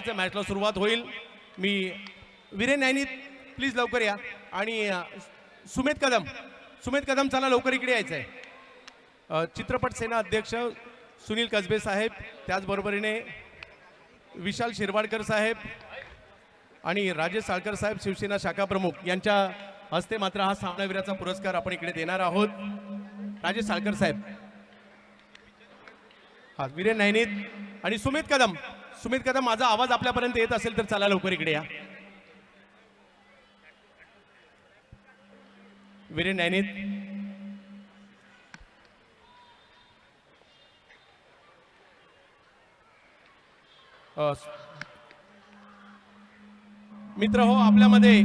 मॅचला सुरुवात होईल. मी वीरेन न्यायनीत प्लीज लवकर या. आणि सुमेध कदम चला लवकर इकडे यायचंय. चित्रपट सेना अध्यक्ष सुनील कसबे साहेब, त्याचबरोबरीने विशाल शिरवाडकर साहेब आणि राजेश साळकर साहेब शिवसेना शाखा प्रमुख यांच्या हस्ते मात्र हा सामनावीराचा पुरस्कार आपण इकडे देणार आहोत. राजेश साळकर साहेब, हा वीरेन नैनीत आणि सुमित कदम. सुमित कदम, माझा आवाज आपल्यापर्यंत येत असेल तर चला लवकर इकडे या. वीरेन नैनीत, मित्र हो, आपल्यामध्ये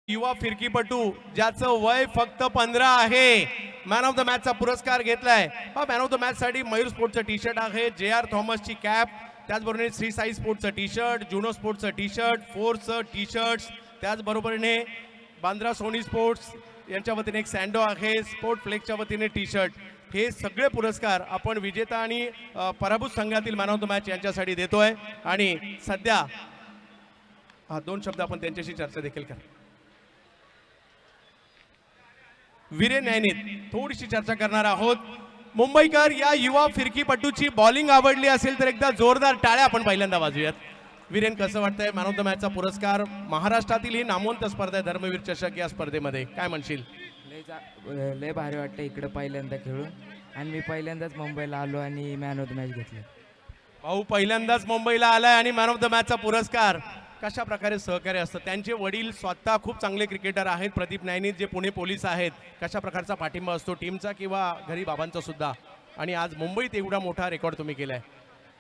युवा फिरकीपटू ज्याचं वय फक्त 15 आहे, मॅन ऑफ द मॅचचा पुरस्कार घेतलाय. हा मॅन ऑफ द मॅच साठी मयूर स्पोर्टचं टी शर्ट आहे, JR थॉमसची कॅप, त्याचबरोबरीने श्री साई स्पोर्टचं T shirt, Juno स्पोर्टचं T shirt, फोर्सचं T shirt, त्याचबरोबरीने बांद्रा सोनी स्पोर्ट्स यांच्या वतीने एक सँडो आहे, स्पोर्ट फ्लेक्सच्या वतीने टी शर्ट. हे सगळे पुरस्कार आपण विजेता आणि पराभूत संघातील मॅन ऑफ द मॅच यांच्यासाठी देतोय. आणि सध्या हा 2 शब्द आपण त्यांच्याशी चर्चा देखील करा. वीरेन नैनीत थोडीशी चर्चा करणार आहोत. मुंबईकर, या युवा फिरकीपटूची बॉलिंग आवडली असेल तर एकदा जोरदार टाळ्या आपण पहिल्यांदा वाजूयात. वीरेन, कसं वाटतंय? मॅन ऑफ द मॅचचा पुरस्कार, महाराष्ट्रातील ही नामवंत स्पर्धा आहे धर्मवीर चषक, या स्पर्धेमध्ये काय म्हणशील? लय भारी वाटतं इकडे पहिल्यांदा खेळून, आणि मी पहिल्यांदाच मुंबईला आलो आणि मॅन ऑफ द मॅच घेतलं. भाऊ पहिल्यांदाच मुंबईला आलाय आणि मॅन ऑफ द मॅचचा पुरस्कार. कशा प्रकारे सहकार्य असतं? त्यांचे वडील स्वतः खूप चांगले क्रिकेटर आहेत, प्रदीप नैनीत, जे पुणे पोलीस आहेत. कशा प्रकारचा पाठिंबा असतो टीमचा किंवा घरी बाबांचा सुद्धा? आणि आज मुंबईत एवढा मोठा रेकॉर्ड तुम्ही केलाय.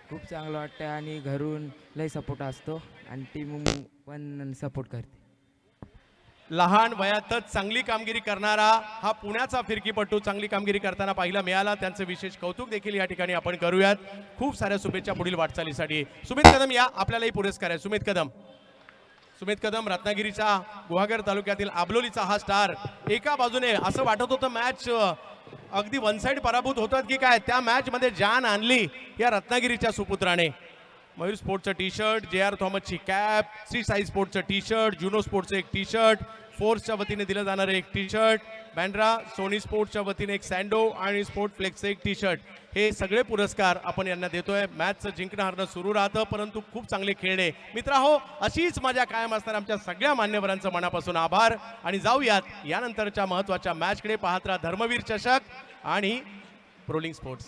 खूप चांगलं वाटतं आणि घरून लय सपोर्ट असतो आणि टीम पण सपोर्ट करते. लहान वयातच चांगली कामगिरी करणारा हा पुण्याचा फिरकीपटू चांगली कामगिरी करताना पाहायला मिळाला. त्यांचं विशेष कौतुक देखील या ठिकाणी आपण करूयात. खूप साऱ्या शुभेच्छा पुढील वाटचालीसाठी. सुमित कदम, या आपल्यालाही पुरस्कार आहे. सुमित कदम, सुमित कदम रत्नागिरीचा, गुहागर तालुक्यातील आबलोलीचा हा स्टार. एका बाजूने असं वाटत होतं मॅच अगदी वन साइड पराभूत होतात की काय, त्या मॅच मध्ये जान आणली या रत्नागिरीच्या सुपुत्राने. मयूर स्पोर्टचं टी शर्ट, JR थॉमसची कॅप, श्री साई स्पोर्टचं टी शर्ट, जुनो स्पोर्टचं एक टी शर्ट, फोर्सच्या वतीने दिलं जाणारं एक टी शर्ट, बँड्रा सोनी स्पोर्ट्सच्या वतीने एक सँडो आणि स्पोर्ट फ्लेक्सचं एक टी शर्ट. हे सगळे पुरस्कार आपण यांना देतोय. मॅचचं जिंकणं हारणं सुरू राहतं, परंतु खूप चांगले खेळणे. मित्रांनो, अशीच मजा कायम असणार. आमच्या सगळ्या मान्यवरांचं मनापासून आभार. आणि जाऊयात यानंतरच्या महत्त्वाच्या मॅचकडे. पाहत राहा धर्मवीर चषक आणि रोलिंग स्पोर्ट्स.